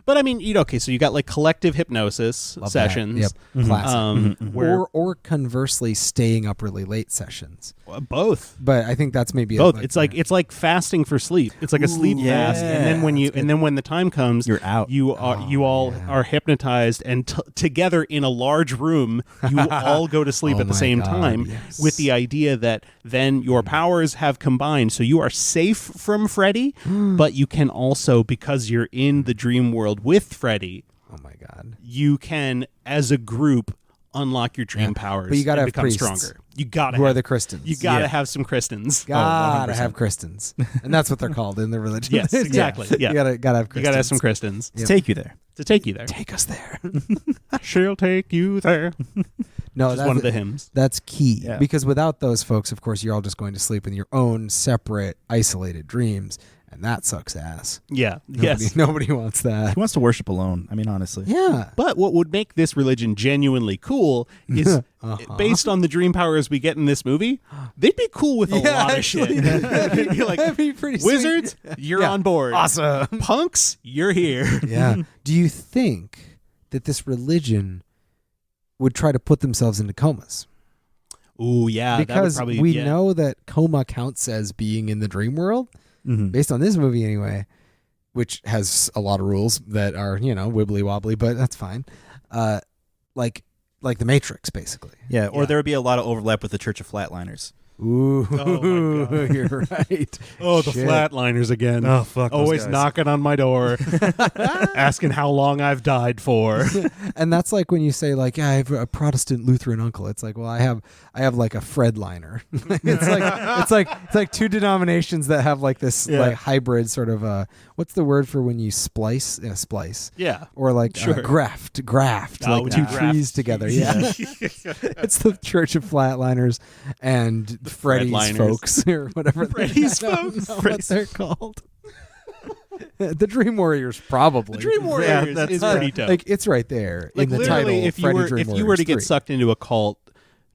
But I mean, okay, so you got like collective hypnosis Love that. sessions. Yep. Classic. Where Or conversely staying up really late sessions. both. But I think that's maybe Both. It's like fasting for sleep. It's like a sleep yeah. fast, and then when the time comes, You're out. You all are hypnotized, and together in a large room, you all go to sleep Oh at the my same God, time, yes. with the idea that then your powers have combined, so you are safe from Freddy, but you can also, because you're in the dream world with Freddy, oh my God. you can, as a group, unlock your dream powers. But you gotta and have become priests. stronger. You gotta. Who are have, the Christians? You gotta have some Christians. Gotta 100%. have Christians. And that's what they're called in the religion. Yes, exactly. Yeah. You gotta have Christians. You gotta have some Christians To take you there. to take you there. Take us there. She'll take you there. No, Just that's one of the hymns. That's key. Yeah. Because without those folks, of course, you're all just going to sleep in your own separate, isolated dreams. And that sucks ass. Yeah. Yes. Nobody wants that. Who wants to worship alone? I mean, honestly. Yeah. But what would make this religion genuinely cool is, based on the dream powers we get in this movie, they'd be cool with a lot of shit. You're like, That'd be pretty sweet. wizards, you're Yeah. on board. Awesome. Punks, you're here. Yeah. Do you think that this religion would try to put themselves into comas? Ooh, yeah. that would Because probably, we yeah. know that coma counts as being in the dream world, based on this movie anyway, which has a lot of rules that are, wibbly wobbly, but that's fine. Like the Matrix, basically. Yeah, or there would be a lot of overlap with the Church of Flatliners. Ooh, Oh, my God. you're right. Oh, the Shit. Flatliners again. Oh, fuck those Always guys. knocking on my door, asking how long I've died for. And that's like when you say like, yeah, I have a Protestant Lutheran uncle. It's like, well, I have like a Fredliner. it's like two denominations that have like this like hybrid sort of what's the word for when you splice? Yeah, splice. Yeah. Or like Sure. graft, Oh, like two graft. trees together. Yeah. It's the Church of Flatliners and Freddy's Fredliners. folks or whatever. Freddy's I don't folks? know what they're called. The Dream Warriors, probably. The Dream Warriors that's is pretty dope. Like it's right there Like in the literally, title. if you Freddy were Dream if you were Warriors to get 3. sucked into a cult,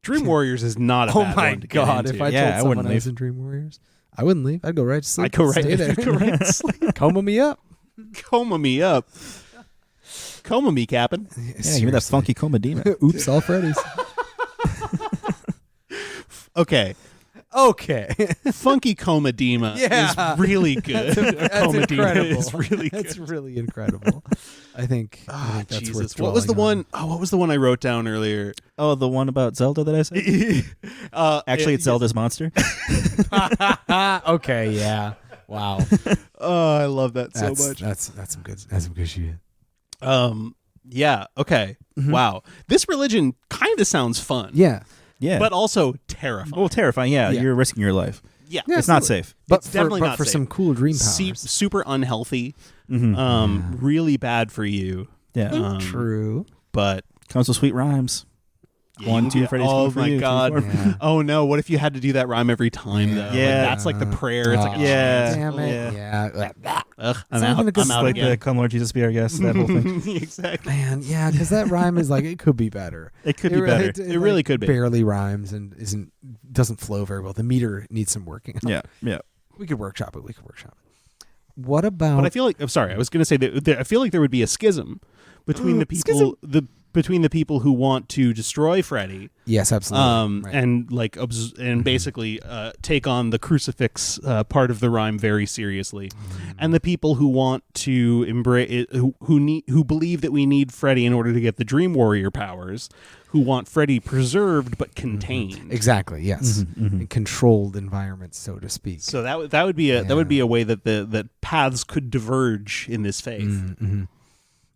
Dream Warriors is not a Oh bad my one to get god! into. If I Yeah, told I someone wouldn't I was leave. in Dream Warriors, I wouldn't leave. I'd go right to sleep. I'd go right, Stay there. go right to sleep. Coma me up. Coma me up. Coma me, Captain. Yeah, give me that funky Coma-dina. Oops, all Freddy's. Okay. Okay. Funky Coma-dina Yeah. is really good. That's Coma-dina incredible. is really good. That's really incredible. I think that's Jesus. worth What was the dwelling one? Oh, what was the one I wrote down earlier? Oh, the one about Zelda that I said? Actually, it's Zelda's monster. on. Okay, yeah. Wow. Oh, I love that so much. That's some good shit. Yeah. Okay. Wow. This religion kind of sounds fun. Yeah. Yeah. But also terrifying. well, terrifying. Yeah, Yeah. you're risking your life. Yeah. It's not safe. But It's definitely but not for safe. some cool dream powers. Super unhealthy. Mm-hmm. Really bad for you. Yeah. True. But Comes with sweet rhymes. yeah, 1, you 2, get- Freddy's Oh coming for my you. 2, god. 4. Yeah. Oh no. What if you had to do that rhyme every time though? Like, Yeah. that's like the prayer. It's like a Yeah. Damn it. Yeah. Ugh, I'm not out. even a good I'm out Like the again. "Come Lord Jesus, be our guest." That whole thing. Exactly. Man, yeah, because that rhyme is like it could be better. It could be better. It really like, could be. Barely rhymes and doesn't flow very well. The meter needs some working. Yeah. Yeah. We could workshop it. What about? But I feel like I'm sorry. I was going to say that I feel like there would be a schism between the people between the people who want to destroy Freddy, yes, absolutely. Right. and like and basically take on the crucifix part of the rhyme very seriously, and the people who want to embrace it, who believe that we need Freddy in order to get the Dream Warrior powers, who want Freddy preserved but contained. Exactly. Yes. In controlled environments, so to speak. So that would be a way that that paths could diverge in this faith.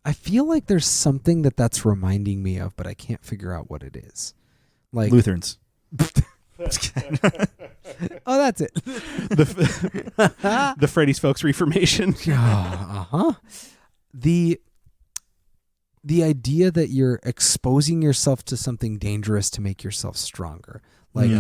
I feel like there's something that's reminding me of, but I can't figure out what it is. Like Lutherans. oh, that's it. The Freddy's Folks Reformation. The idea that you're exposing yourself to something dangerous to make yourself stronger. Like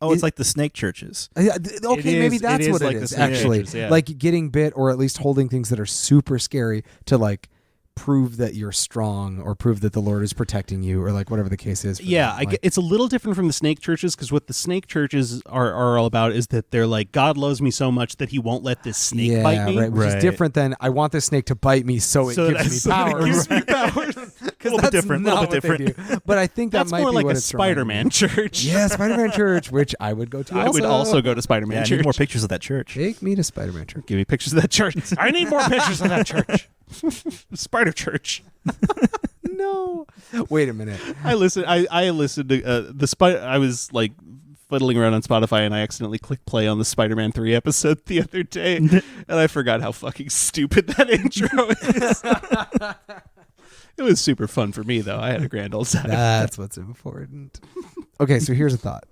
Oh, it's like the snake churches. okay, maybe that's what like it the is. snake Actually, churches, yeah. like getting bit, or at least holding things that are super scary to like prove that you're strong, or prove that the Lord is protecting you, or like whatever the case is. For Yeah, them. I get, it's a little different from the snake churches, because what the snake churches are all about is that they're like, God loves me so much that he won't let this snake bite me. Right, which is Right. different than I want this snake to bite me so it gives me so that it power. gives me powers. Because Little bit different, Not little bit what they do. But I think that That's might more be like what a it's reminding Spider-Man me. church. Yeah, Spider-Man Church, which I would go to. I would also go to Spider-Man Yeah, I church. need more pictures of that church. Take me to Spider-Man Church. Give me pictures of that church. I need more pictures of that church. Spider Church. No. Wait a minute. I listened to the Spider. I was like fiddling around on Spotify and I accidentally clicked play on the Spider-Man 3 episode the other day, and I forgot how fucking stupid that intro is. It was super fun for me though. I had a grand old time. That's what's important. Okay, so here's a thought.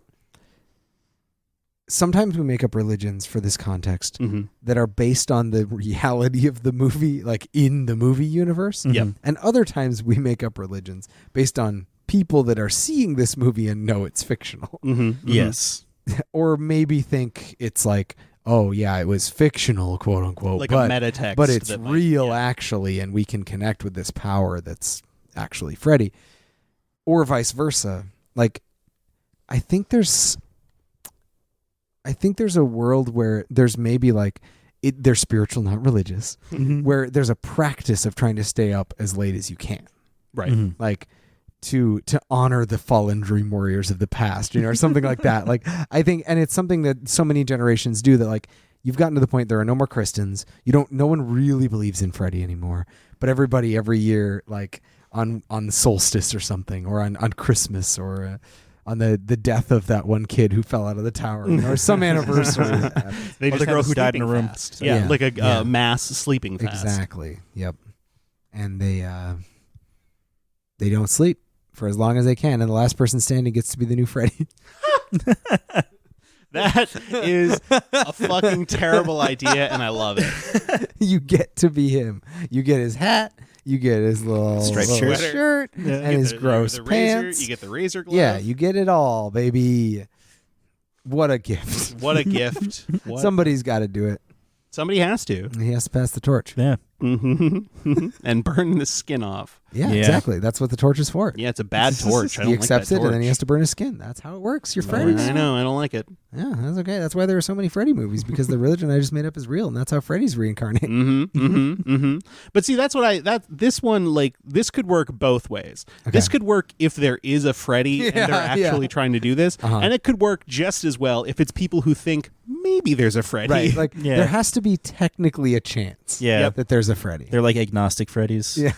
Sometimes we make up religions for this context that are based on the reality of the movie, like in the movie universe. Yep. And other times we make up religions based on people that are seeing this movie and know it's fictional. Yes. Or maybe think it's like, oh yeah, it was fictional, quote unquote. Like but, a meta text, but it's that might- real yeah. actually, and we can connect with this power that's actually Freddy. Or vice versa. Like, I think there's a world where there's maybe like they're spiritual, not religious, where there's a practice of trying to stay up as late as you can, Right. like to honor the fallen dream warriors of the past, or something like that. Like, I think, and it's something that so many generations do, that like you've gotten to the point there are no more Christians. No one really believes in Freddy anymore, but everybody every year, like on the solstice or something, or on Christmas, or the death of that one kid who fell out of the tower, or some anniversary. They Or just the girl have who died in a sleeping room. fast. Yeah. Yeah, like a Yeah. mass sleeping fast. Exactly. Yep. And they don't sleep for as long as they can, and the last person standing gets to be the new Freddy. That is a fucking terrible idea, and I love it. You get to be him. You get his hat. You get his Striped little shirt. shirt You and get his the gross razor, pants. you get the razor glove. Yeah, you get it all, baby. What a gift. What a gift. What? Somebody's got to do it. Somebody has to. He has to pass the torch. Yeah. And burn the skin off. Yeah, Yeah. exactly. That's what the torch is for. Yeah, it's a bad torch. I don't He like accepts that it, and then he torch. has to burn his skin. That's how it works. You're Freddy. I know. I don't like it. Yeah, that's okay. That's why there are so many Freddy movies, because the religion I just made up is real, and that's how Freddy's reincarnate. But see, that's what this one, like, this could work both ways. This could work if there is a Freddy and they're actually trying to do this, and it could work just as well if it's people who think maybe there's a Freddy. Right. Like, Yeah. there has to be technically a chance Yeah. that there's a Freddy. They're like agnostic Freddys. Yeah.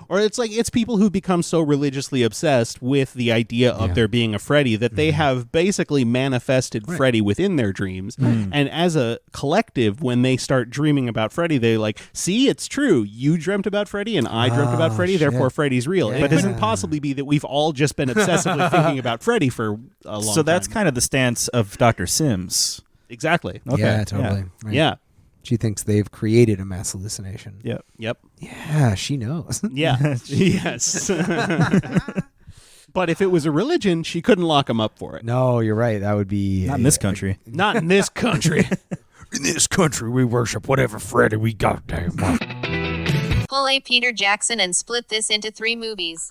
Or it's like it's people who become so religiously obsessed with the idea of there being a Freddy that they have basically manifested Freddy within their dreams. And as a collective, when they start dreaming about Freddy, they like, see, it's true. You dreamt about Freddy and I dreamt about Freddy, therefore Freddy's real. Yeah. It couldn't possibly be that we've all just been obsessively thinking about Freddy for a long time. So that's kind of the stance of Dr. Sims. Exactly. Okay. Yeah, totally. Right. Yeah. She thinks they've created a mass hallucination. Yeah. Yep. Yeah, she knows. Yeah. Yes. But if it was a religion, she couldn't lock him up for it. No, you're right. That would be Not in this country. Not in this country. In this country, we worship whatever Freddy we goddamn want. Pull a Peter Jackson and split this into 3 movies.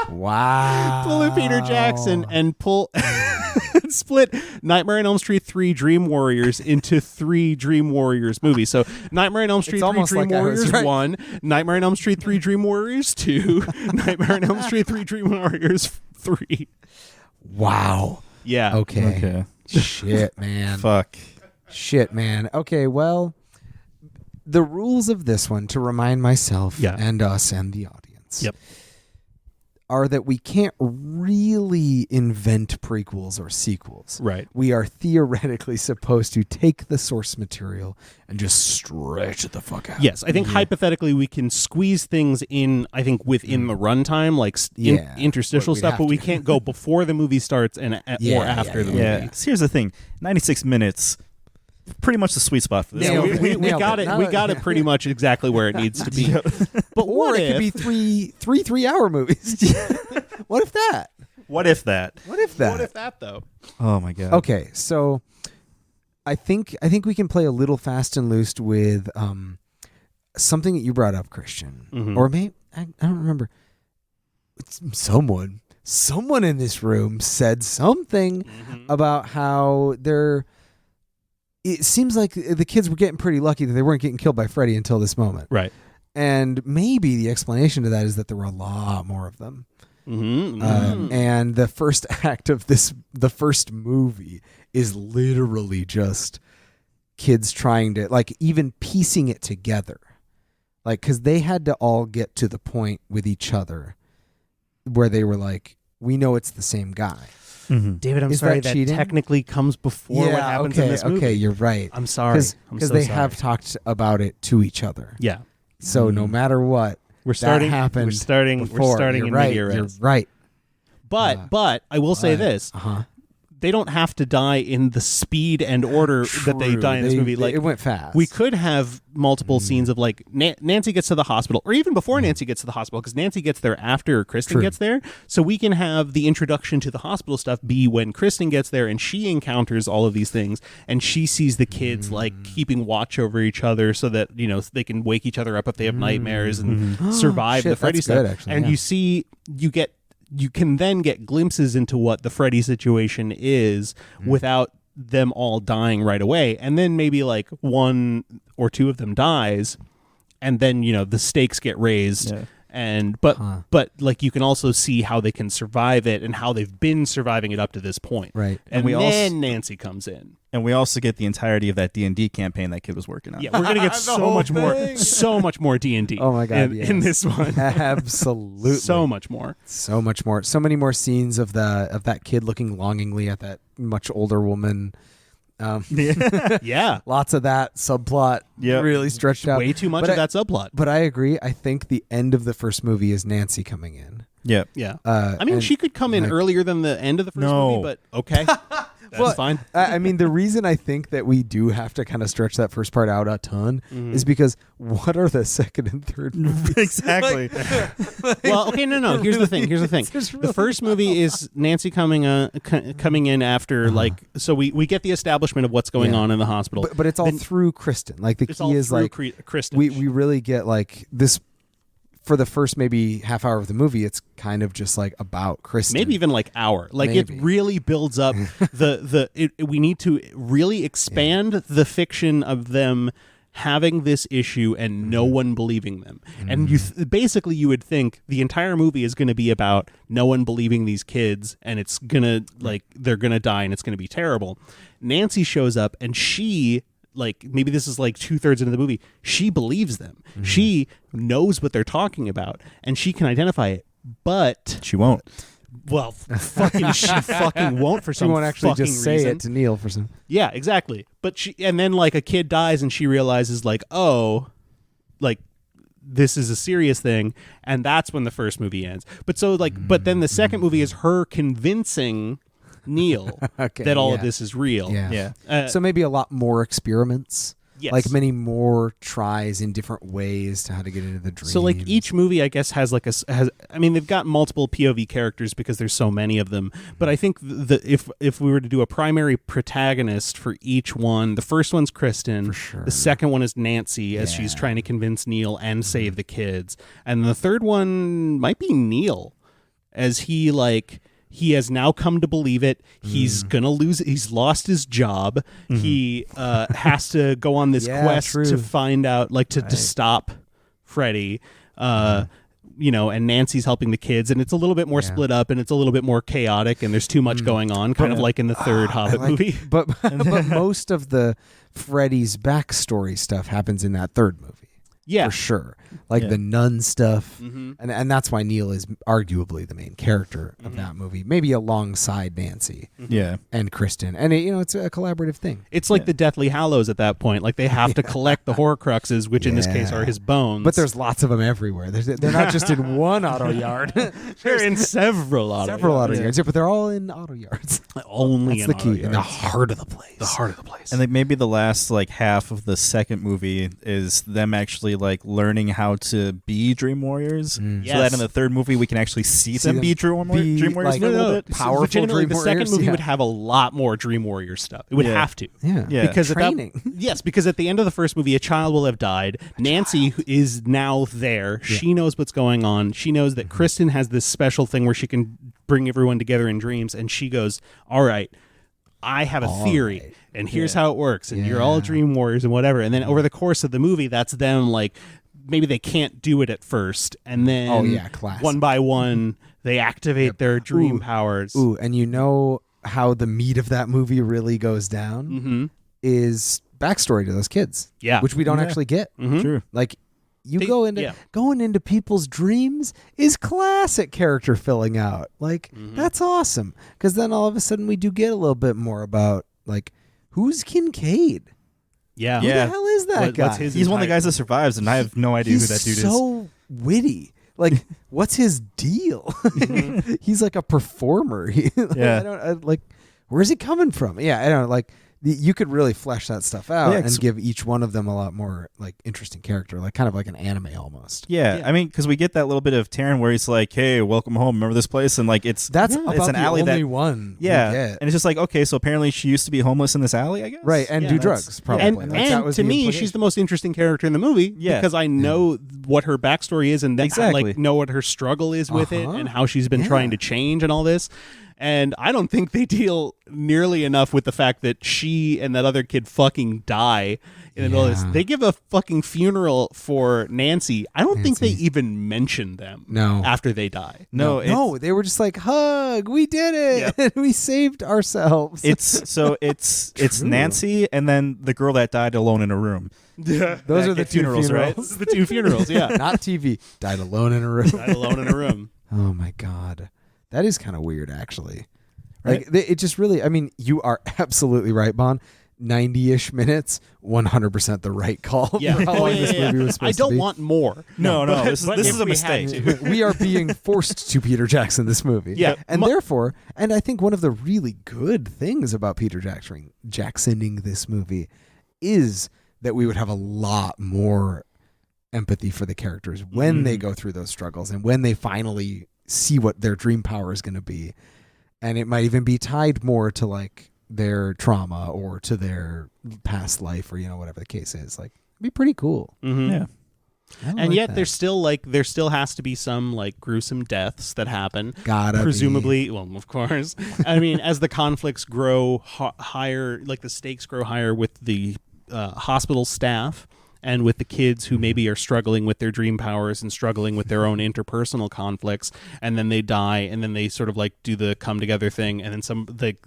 Wow. Pull a Peter Jackson and split Nightmare on Elm Street 3 Dream Warriors into 3 Dream Warriors movies. So Nightmare on Elm Street 3 almost Dream like I was Warriors right. 1, Nightmare on Elm Street 3 Dream Warriors 2, Nightmare on Elm Street 3 Dream Warriors 3. Wow. Yeah. Okay. Shit, man. Fuck. Shit, man. Okay, well, the rules of this one, to remind myself and us and the audience, Yep. are that we can't really invent prequels or sequels. Right. We are theoretically supposed to take the source material and just stretch it the fuck out. Yes, I think hypothetically we can squeeze things in, I think, within the runtime, like interstitial We'd stuff, have but we to. can't go before the movie starts and or after the movie. Yeah. So here's the thing. 96 minutes, pretty much the sweet spot for this. Yeah, Nailed we it. got it. Nailed We it. got it pretty much exactly where it needs to be. But Or what it could be if? three 3-hour movies. What if that? What if that? What if that? What if that though? Oh my god. Okay, so I think we can play a little fast and loose with something that you brought up, Christian, or maybe I don't remember. It's someone in this room said something about how they're. It seems like the kids were getting pretty lucky that they weren't getting killed by Freddy until this moment, Right. and maybe the explanation to that is that there were a lot more of them. And the first act of the first movie is literally just kids trying to, like, even piecing it together. Like, because they had to all get to the point with each other where they were like, we know it's the same guy. David, I'm Is sorry. that That cheating? technically comes before what happens in this movie. Okay, you're right. I'm sorry. Because they have talked about it to each other. Yeah. So no matter what, We're starting. that happened We're starting. before. We're starting You're in right. media You're res. right. But I will say this: they don't have to die in the speed and order that they True. die in this movie. Like, it went fast. we could have multiple scenes of like Nancy gets to the hospital, or even before Nancy gets to the hospital, because Nancy gets there after Kristen gets there. So we can have the introduction to the hospital stuff be when Kristen gets there and she encounters all of these things, and she sees the kids like keeping watch over each other so that they can wake each other up if they have nightmares and survive Shit, the Freddy that's stuff. good, actually, and yeah. you can then get glimpses into what the Freddy situation is without them all dying right away, and then maybe like 1 or 2 of them dies, and then the stakes get raised, And but like you can also see how they can survive it and how they've been surviving it up to this point. Right. And we then Nancy comes in. And we also get the entirety of that D&D campaign that kid was working on. Yeah, we're gonna get so much more D&D. Oh my God, in this one, absolutely, so much more, so many more scenes of that kid looking longingly at that much older woman. Yeah, lots of that subplot. Yep. Really stretched out. Way too much of that subplot. But I agree. I think the end of the first movie is Nancy coming in. Yep. Yeah. I mean, she could come in earlier than the end of the first movie, but okay. That's fine. I mean, the reason I think that we do have to kind of stretch that first part out a ton is because what are the second and third movies? Exactly. Well, okay, no. Here's the thing. The first movie is Nancy coming in after, like, so we get the establishment of what's going on in the hospital. But it's all through Kristen. Like, the key is, like, Kristen. We really get, like, this. For the first maybe half hour of the movie, it's kind of just like about Kristen. Maybe even like hour. Like it really builds up we need to really expand the fiction of them having this issue and no one believing them. And you basically you would think the entire movie is going to be about no one believing these kids and it's going to like they're going to die and it's going to be terrible. Nancy shows up and she like maybe this is like 2/3 into the movie. She believes them. She knows what they're talking about, and she can identify it. But she won't. Well, she fucking won't for some. She won't actually fucking just say reason. it to Neil for some. Yeah, exactly. But and then like a kid dies, and she realizes like, oh, like this is a serious thing, and that's when the first movie ends. But so like, but then the second movie is her convincing Neil that all of this is real. Yeah. So maybe a lot more experiments. Yes. Like many more tries in different ways to how to get into the dream. So like each movie, I guess, has like I mean, they've got multiple POV characters because there's so many of them. But I think if we were to do a primary protagonist for each one, the first one's Kristen. For sure. The second one is Nancy as she's trying to convince Neil and save the kids. And the third one might be Neil as he has now come to believe it. He's gonna lose it. He's lost his job. He has to go on this quest to find out, like to stop Freddy. You know, and Nancy's helping the kids, and it's a little bit more split up, and it's a little bit more chaotic, and there's too much going on, kind of like in the third Hobbit movie. But most of the Freddy's backstory stuff happens in that third movie. Yeah, for sure. Like the nun stuff, and that's why Neil is arguably the main character of that movie, maybe alongside Nancy, and Kristen, and it's a collaborative thing. It's like the Deathly Hallows at that point. Like they have to collect the Horcruxes, which in this case are his bones. But there's lots of them everywhere. They're not just in one auto yard. They're in several auto yards. Yeah, but they're all in auto yards. Only that's in the key, auto in the yards. heart of the place. The heart of the place. And maybe the last like half of the second movie is them actually like learning how to be dream warriors, so that in the third movie we can actually see them be dream warriors like, for a little bit. Powerful legitimately, dream the second warriors, movie would have a lot more dream warrior stuff. It would have to, because training. Because at the end of the first movie, a child will have died. Nancy is now there. She knows what's going on. She knows that Kristen has this special thing where she can bring everyone together in dreams, and she goes, "All right, I have a theory, and here's how it works, and you're all dream warriors and whatever." And then over the course of the movie, that's them like. Maybe they can't do it at first, and then one by one they activate their dream powers. Ooh, and you know how the meat of that movie really goes down is backstory to those kids, which we don't actually get. True, like going into people's dreams is classic character filling out. Like that's awesome because then all of a sudden we do get a little bit more about like who's Kincaid. Yeah. Who the hell is that guy? He's one of the guys that survives, and I have no idea who that dude is. He's so witty. Like, what's his deal? He's like a performer. Where's he coming from? Yeah, I don't like. You could really flesh that stuff out and give each one of them a lot more like interesting character, like kind of like an anime almost. Yeah. I mean, because we get that little bit of Taryn where he's like, "Hey, welcome home. Remember this place?" And like it's about an the alley only that one. and it's just like, okay, so apparently she used to be homeless in this alley, I guess, right? And do drugs probably. And, like, that was to me, she's the most interesting character in the movie because I know what her backstory is and like know what her struggle is with it and how she's been trying to change and all this. And I don't think they deal nearly enough with the fact that she and that other kid fucking die in the middle of this. They give a fucking funeral for Nancy. I don't think they even mention them after they die. No, they were just like, hug, we did it. We saved ourselves. It's Nancy and then the girl that died alone in a room. Those are the two funerals, right? Those are the two funerals, yeah. Not TV. Died alone in a room. Died alone in a room. Oh my God. That is kind of weird, actually. Like, it just really, I mean, you are absolutely right, Bon. 90-ish minutes, 100% the right call for how long this movie was supposed to be. I don't want more. No. This is a mistake. We are being forced to Peter Jackson this movie. Yeah. And therefore, and I think one of the really good things about Peter Jacksoning this movie is that we would have a lot more empathy for the characters when they go through those struggles and when they finally see what their dream power is going to be. And it might even be tied more to like their trauma or to their past life or, whatever the case is. Like, it'd be pretty cool. Mm-hmm. Yeah. And yet there still has to be some like gruesome deaths that happen. Presumably. Well, of course. I mean, as the conflicts grow higher, like the stakes grow higher with the hospital staff and with the kids who maybe are struggling with their dream powers and struggling with their own interpersonal conflicts, and then they die, and then they sort of like do the come together thing, and then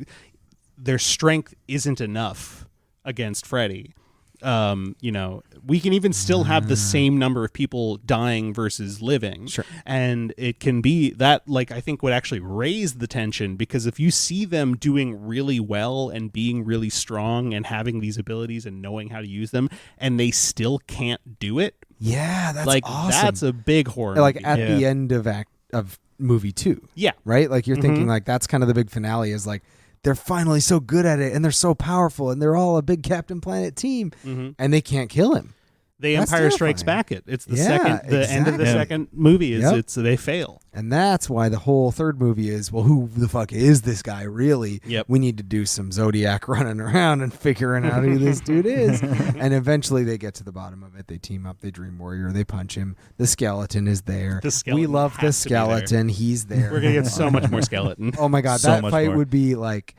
their strength isn't enough against Freddy. We can even still have the same number of people dying versus living. Sure. And it can be that, like, I think would actually raise the tension, because if you see them doing really well and being really strong and having these abilities and knowing how to use them, and they still can't do it. Yeah, that's like, awesome. That's a big horror like movie. at the end of movie 2. Yeah. Right? Like, you're thinking like that's kind of the big finale is like, they're finally so good at it and they're so powerful and they're all a big Captain Planet team and they can't kill him. The That's Empire Strikes terrifying. Back. It's the end of the second movie is they fail. And that's why the whole third movie is, well, who the fuck is this guy really? Yep. We need to do some Zodiac running around and figuring out who this dude is. And eventually they get to the bottom of it. They team up, they Dream Warrior, they punch him. The skeleton is there. The skeleton we love the has to be there. skeleton. He's there. We're going to get so much more skeleton. Oh my God, So that much fight more. would be like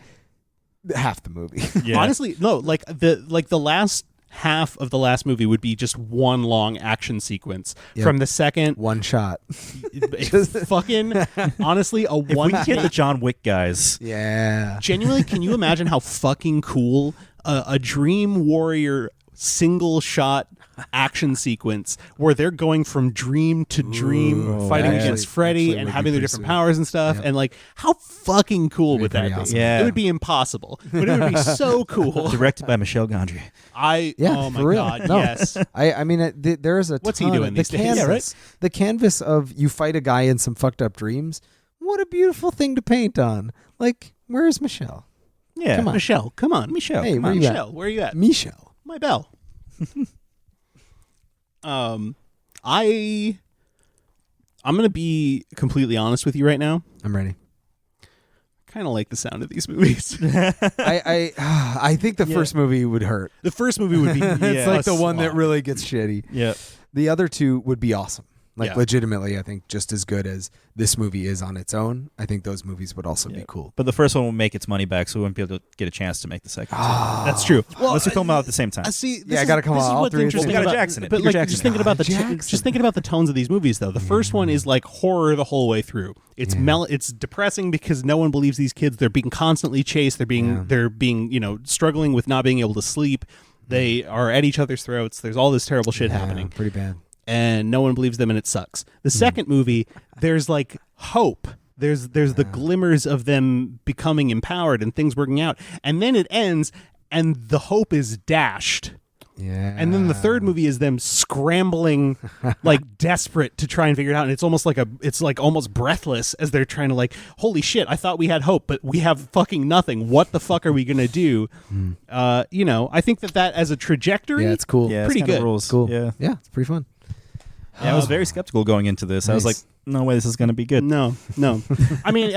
half the movie. Yeah. Honestly, no, like the last half of the last movie would be just one long action sequence. Yep. From the second One shot. fucking honestly a If one we get take. the John Wick guys, Yeah. Genuinely, can you imagine how fucking cool a Dream Warrior single shot action sequence where they're going from dream to dream, fighting that against actually Freddy would and be having their pretty different sweet. powers and stuff, Yep. and like how fucking cool It'd would be that pretty be? awesome. Yeah. It would be impossible, but it would be so cool. directed by Michel Gondry. Oh my for real. god, No. yes. I mean, there is a What's he ton doing of- these the days? canvas, Yeah, right? The canvas of you fight a guy in some fucked up dreams. What a beautiful thing to paint on. Like, where is Michelle? Yeah, Come on. Michelle, come on. Michel. Hey, come where on. you at? Michelle, where are you at? Michelle. My bell. I'm gonna be completely honest with you right now. I'm ready. Kind of like the sound of these movies. I think the first movie would hurt. The first movie would be It's like the one that slog. really gets shitty. Yeah. The other two would be awesome. Like, Yeah. legitimately, I think just as good as this movie is on its own, I think those movies would also be cool. But the first one will make its money back, so we wouldn't be able to get a chance to make the second. That's true. Unless we come out at the same time. See, Yeah, I gotta come this out is all what's three at the interesting same time. about Jackson it. But Peter like, Jackson just thinking about the Jackson. just thinking about the tones of these movies, though. The first one is like horror the whole way through. It's it's depressing because no one believes these kids. They're being constantly chased. They're being struggling with not being able to sleep. They are at each other's throats. There's all this terrible shit happening. Pretty bad. And no one believes them, and it sucks. The second movie, there's like hope. There's the glimmers of them becoming empowered and things working out. And then it ends, and the hope is dashed. Yeah. And then the third movie is them scrambling, like desperate to try and figure it out. And it's almost like almost breathless as they're trying to like, holy shit, I thought we had hope, but we have fucking nothing. What the fuck are we gonna do? I think that as a trajectory, Yeah, it's cool. Yeah, pretty it's kinda good. Rules. Cool. Yeah. Yeah, it's pretty fun. Yeah, I was very skeptical going into this. I was like, Nice. no way this is going to be good. No. I mean,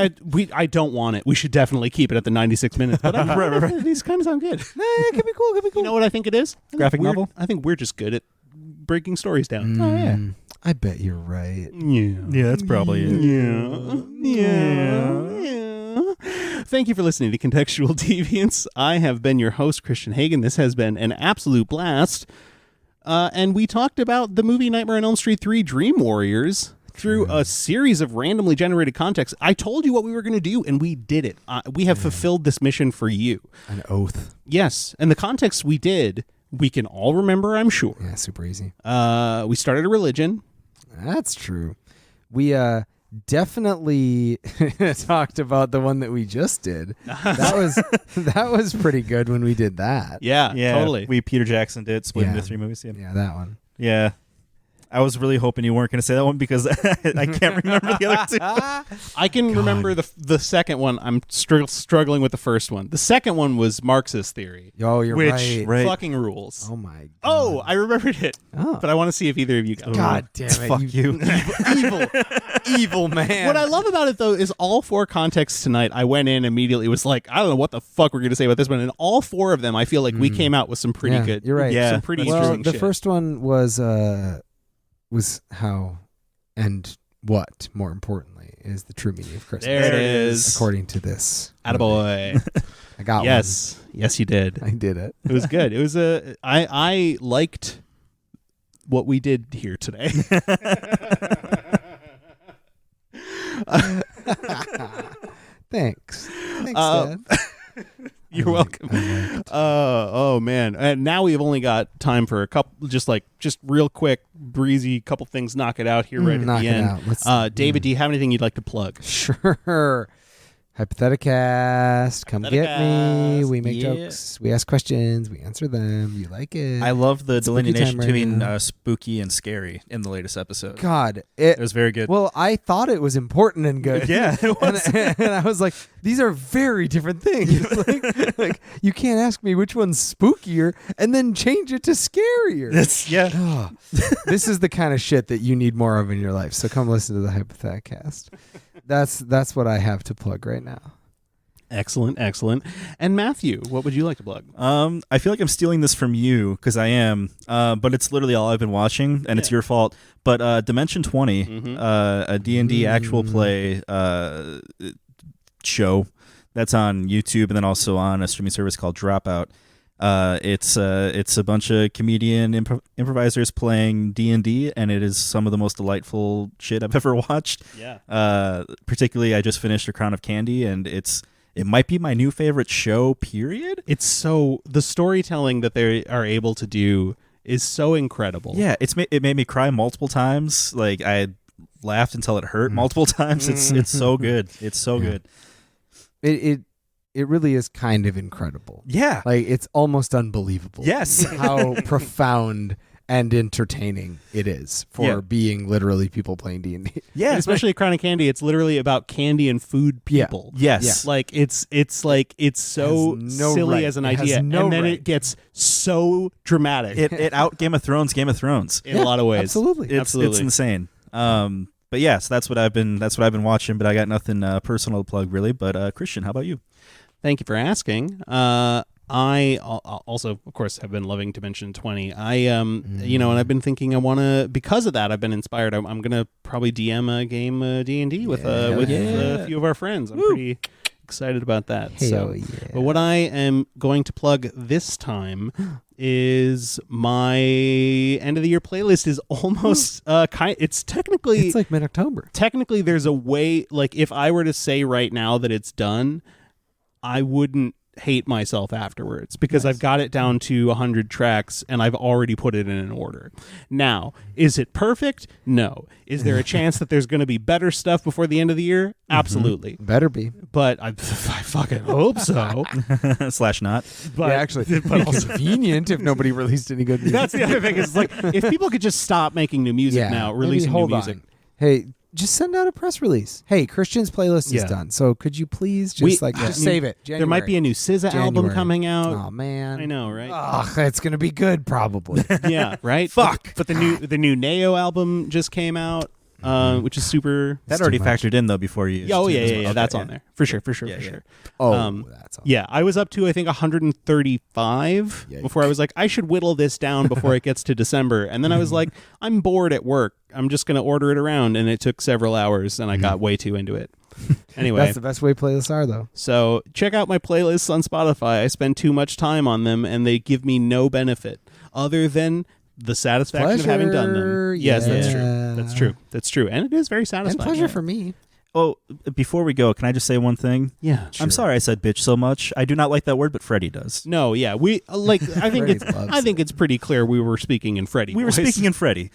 I don't want it. We should definitely keep it at the 96 minutes. But these kind of sound good. It could be cool. You know what I think it is? I think Graphic we're- novel? I think we're just good at breaking stories down. Oh, yeah. I bet you're right. Yeah. Yeah, that's probably it. Yeah. Thank you for listening to Contextual Deviants. I have been your host, Christian Hagen. This has been an absolute blast. And we talked about the movie Nightmare on Elm Street 3 Dream Warriors through a series of randomly generated contexts. I told you what we were going to do, and we did it. We have fulfilled this mission for you. An oath. Yes, and the context we did, we can all remember, I'm sure. Yeah, super easy. We started a religion. That's true. We definitely talked about the one that we just did. That was pretty good when we did that. Yeah, totally. We Peter Jackson did split into 3 movies. Yeah, that one. Yeah. I was really hoping you weren't going to say that one because I can't remember the other two. I can remember the second one. I'm struggling with the first one. The second one was Marxist theory. Oh, you're which right. fucking rules. Oh, my God. Oh, I remembered it. Oh. But I want to see if either of you got it. God damn it. Fuck you. Evil man. What I love about it, though, is all 4 contexts tonight, I went in immediately, was like, I don't know what the fuck we're going to say about this one. And all 4 of them, I feel like we came out with some pretty good. You're right. Some pretty interesting the shit. first one was how and what, more importantly, is the true meaning of Christmas. There it is. According to this. Attaboy. I got one. Yes, you did. I did it. It was good. It was I liked what we did here today. Thanks, Dad. You're welcome. Oh man! And now we've only got time for a couple, just real quick, breezy couple things. Knock it out here right at the end. David, do you have anything you'd like to plug? Sure. Hypotheticast, come get me. We make jokes. We ask questions. We answer them. You like it. I love the delineation right between spooky and scary in the latest episode. God, it was very good. Well, I thought it was important and good. Yeah, it was. and I was like, these are very different things. like, you can't ask me which one's spookier and then change it to scarier. This is the kind of shit that you need more of in your life. So come listen to the Hypotheticast. That's what I have to plug right now. Excellent. And Matthew, what would you like to plug? I feel like I'm stealing this from you because I am, but it's literally all I've been watching, and it's your fault. But Dimension 20, a D&D actual play show that's on YouTube and then also on a streaming service called Dropout. It's a bunch of comedian improvisers playing D&D, and it is some of the most delightful shit I've ever watched. Yeah. Particularly, I just finished A Crown of Candy, and it might be my new favorite show, period. It's the storytelling that they are able to do is so incredible. Yeah, it made me cry multiple times. Like, I laughed until it hurt multiple times. It's so good. It's so good. It really is kind of incredible. Yeah. Like, it's almost unbelievable. Yes. How profound and entertaining it is for being literally people playing D&D. Yeah. And especially a Crown of Candy, it's literally about candy and food people. Yeah. Yes. Yeah. Like, it's so silly as an idea. And then it gets so dramatic. It out Game of Thrones in a lot of ways. Absolutely. It's insane. But yeah, so that's what I've been watching, but I got nothing personal to plug really. But Christian, how about you? Thank you for asking. I also, of course, have been loving Dimension 20. And I've been thinking because of that, I've been inspired. I'm going to probably DM a game D&D with a few of our friends. I'm pretty excited about that. But what I am going to plug this time is my end of the year playlist is almost it's like mid-October. Technically, there's a way, like, if I were to say right now that it's done, I wouldn't hate myself afterwards because I've got it down to 100 tracks and I've already put it in an order. Now, is it perfect? No. Is there a chance that there's going to be better stuff before the end of the year? Absolutely. Better be. But I fucking hope so. / not. But actually, but also convenient if nobody released any good music. That's the other thing. Is like, if people could just stop making new music now, releasing new music. Hey, just send out a press release. Hey, Christian's playlist is done. So could you please just save it? January. There might be a new SZA album coming out. Oh man, I know, right? Ugh, it's gonna be good, probably. Yeah, right. Fuck. But the new Neo album just came out. which is super. That too already much. factored in though before you. Yeah, Okay, that's on yeah. there for sure. Yeah. Oh, that's all. Yeah, I was up to I think 135 Yikes. before I was like, I should whittle this down before it gets to December. And then I was like, I'm bored at work. I'm just going to order it around. And it took several hours, and I got way too into it. Anyway, That's the best way playlists are, though. so check out my playlists on Spotify. I spend too much time on them, and they give me no benefit other than the satisfaction of having done them. Pleasure, Yes, that's yeah. true. That's true. That's true. And it is very And satisfying. pleasure for me. Oh, before we go, can I just say one thing? Yeah. I'm sorry I said bitch so much. I do not like that word, but Freddy does. No, yeah, we like. I think Freddy it's. loves I think it's pretty clear we were speaking in Freddy. We were voice. speaking in Freddy.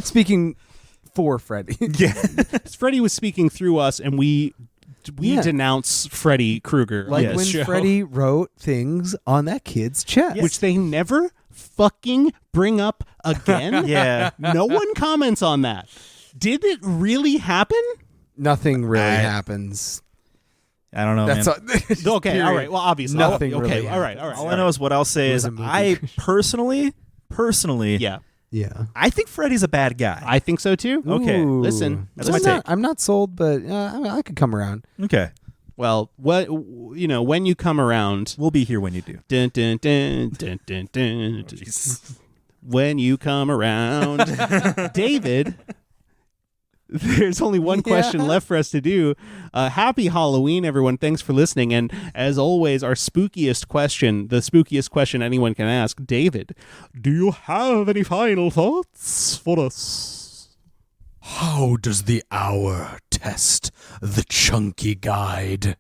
Speaking for Freddy. Yeah. Freddy was speaking through us, and we Yeah. denounce Freddy Krueger on Like this when show, Freddy wrote things on that kid's chest. which they never fucking bring up again. Yeah. No one comments on that. Did it really happen? Nothing really happens. I don't know, That's man. all, just Okay, period. all right. Well, obviously, Nothing Okay, really all right. All I know is what I'll say It is was a movie. I personally, Yeah, Yeah. I think Freddy's a bad guy. I think so too. Okay, Ooh. listen, that's I'm my not, take. I'm not sold, but I could come around. Okay. Well, when you come around, We'll be here when you do. dun, dun, dun, dun, dun, dun, dun. When you come around, David. There's only one question left for us to do. Happy Halloween, everyone. Thanks for listening. And as always, our spookiest question, the spookiest question anyone can ask, David, do you have any final thoughts for us? How does the hour test the chunky guide?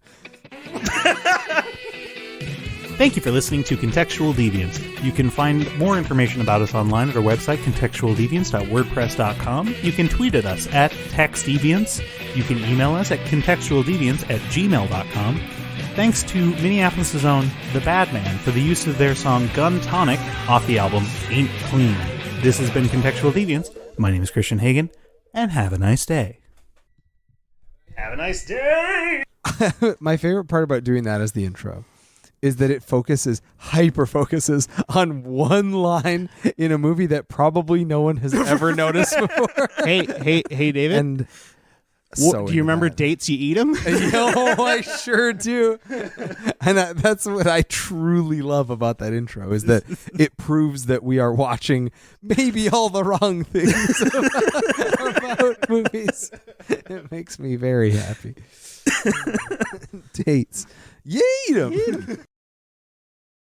Thank you for listening to Contextual Deviants. You can find more information about us online at our website, contextualdeviants.wordpress.com. You can tweet at us at TextDeviants. You can email us at contextualdeviants@gmail.com. Thanks to Minneapolis' own The Badman for the use of their song Gun Tonic off the album Ain't Clean. This has been Contextual Deviants. My name is Christian Hagen, and have a nice day. Have a nice day! My favorite part about doing that as the intro is that it hyper focuses on one line in a movie that probably no one has ever noticed before. Hey, David. And do you remember Dates You Eat 'Em? Oh, I sure do. And that's what I truly love about that intro is that it proves that we are watching maybe all the wrong things about movies. It makes me very happy. Dates. You eat 'em.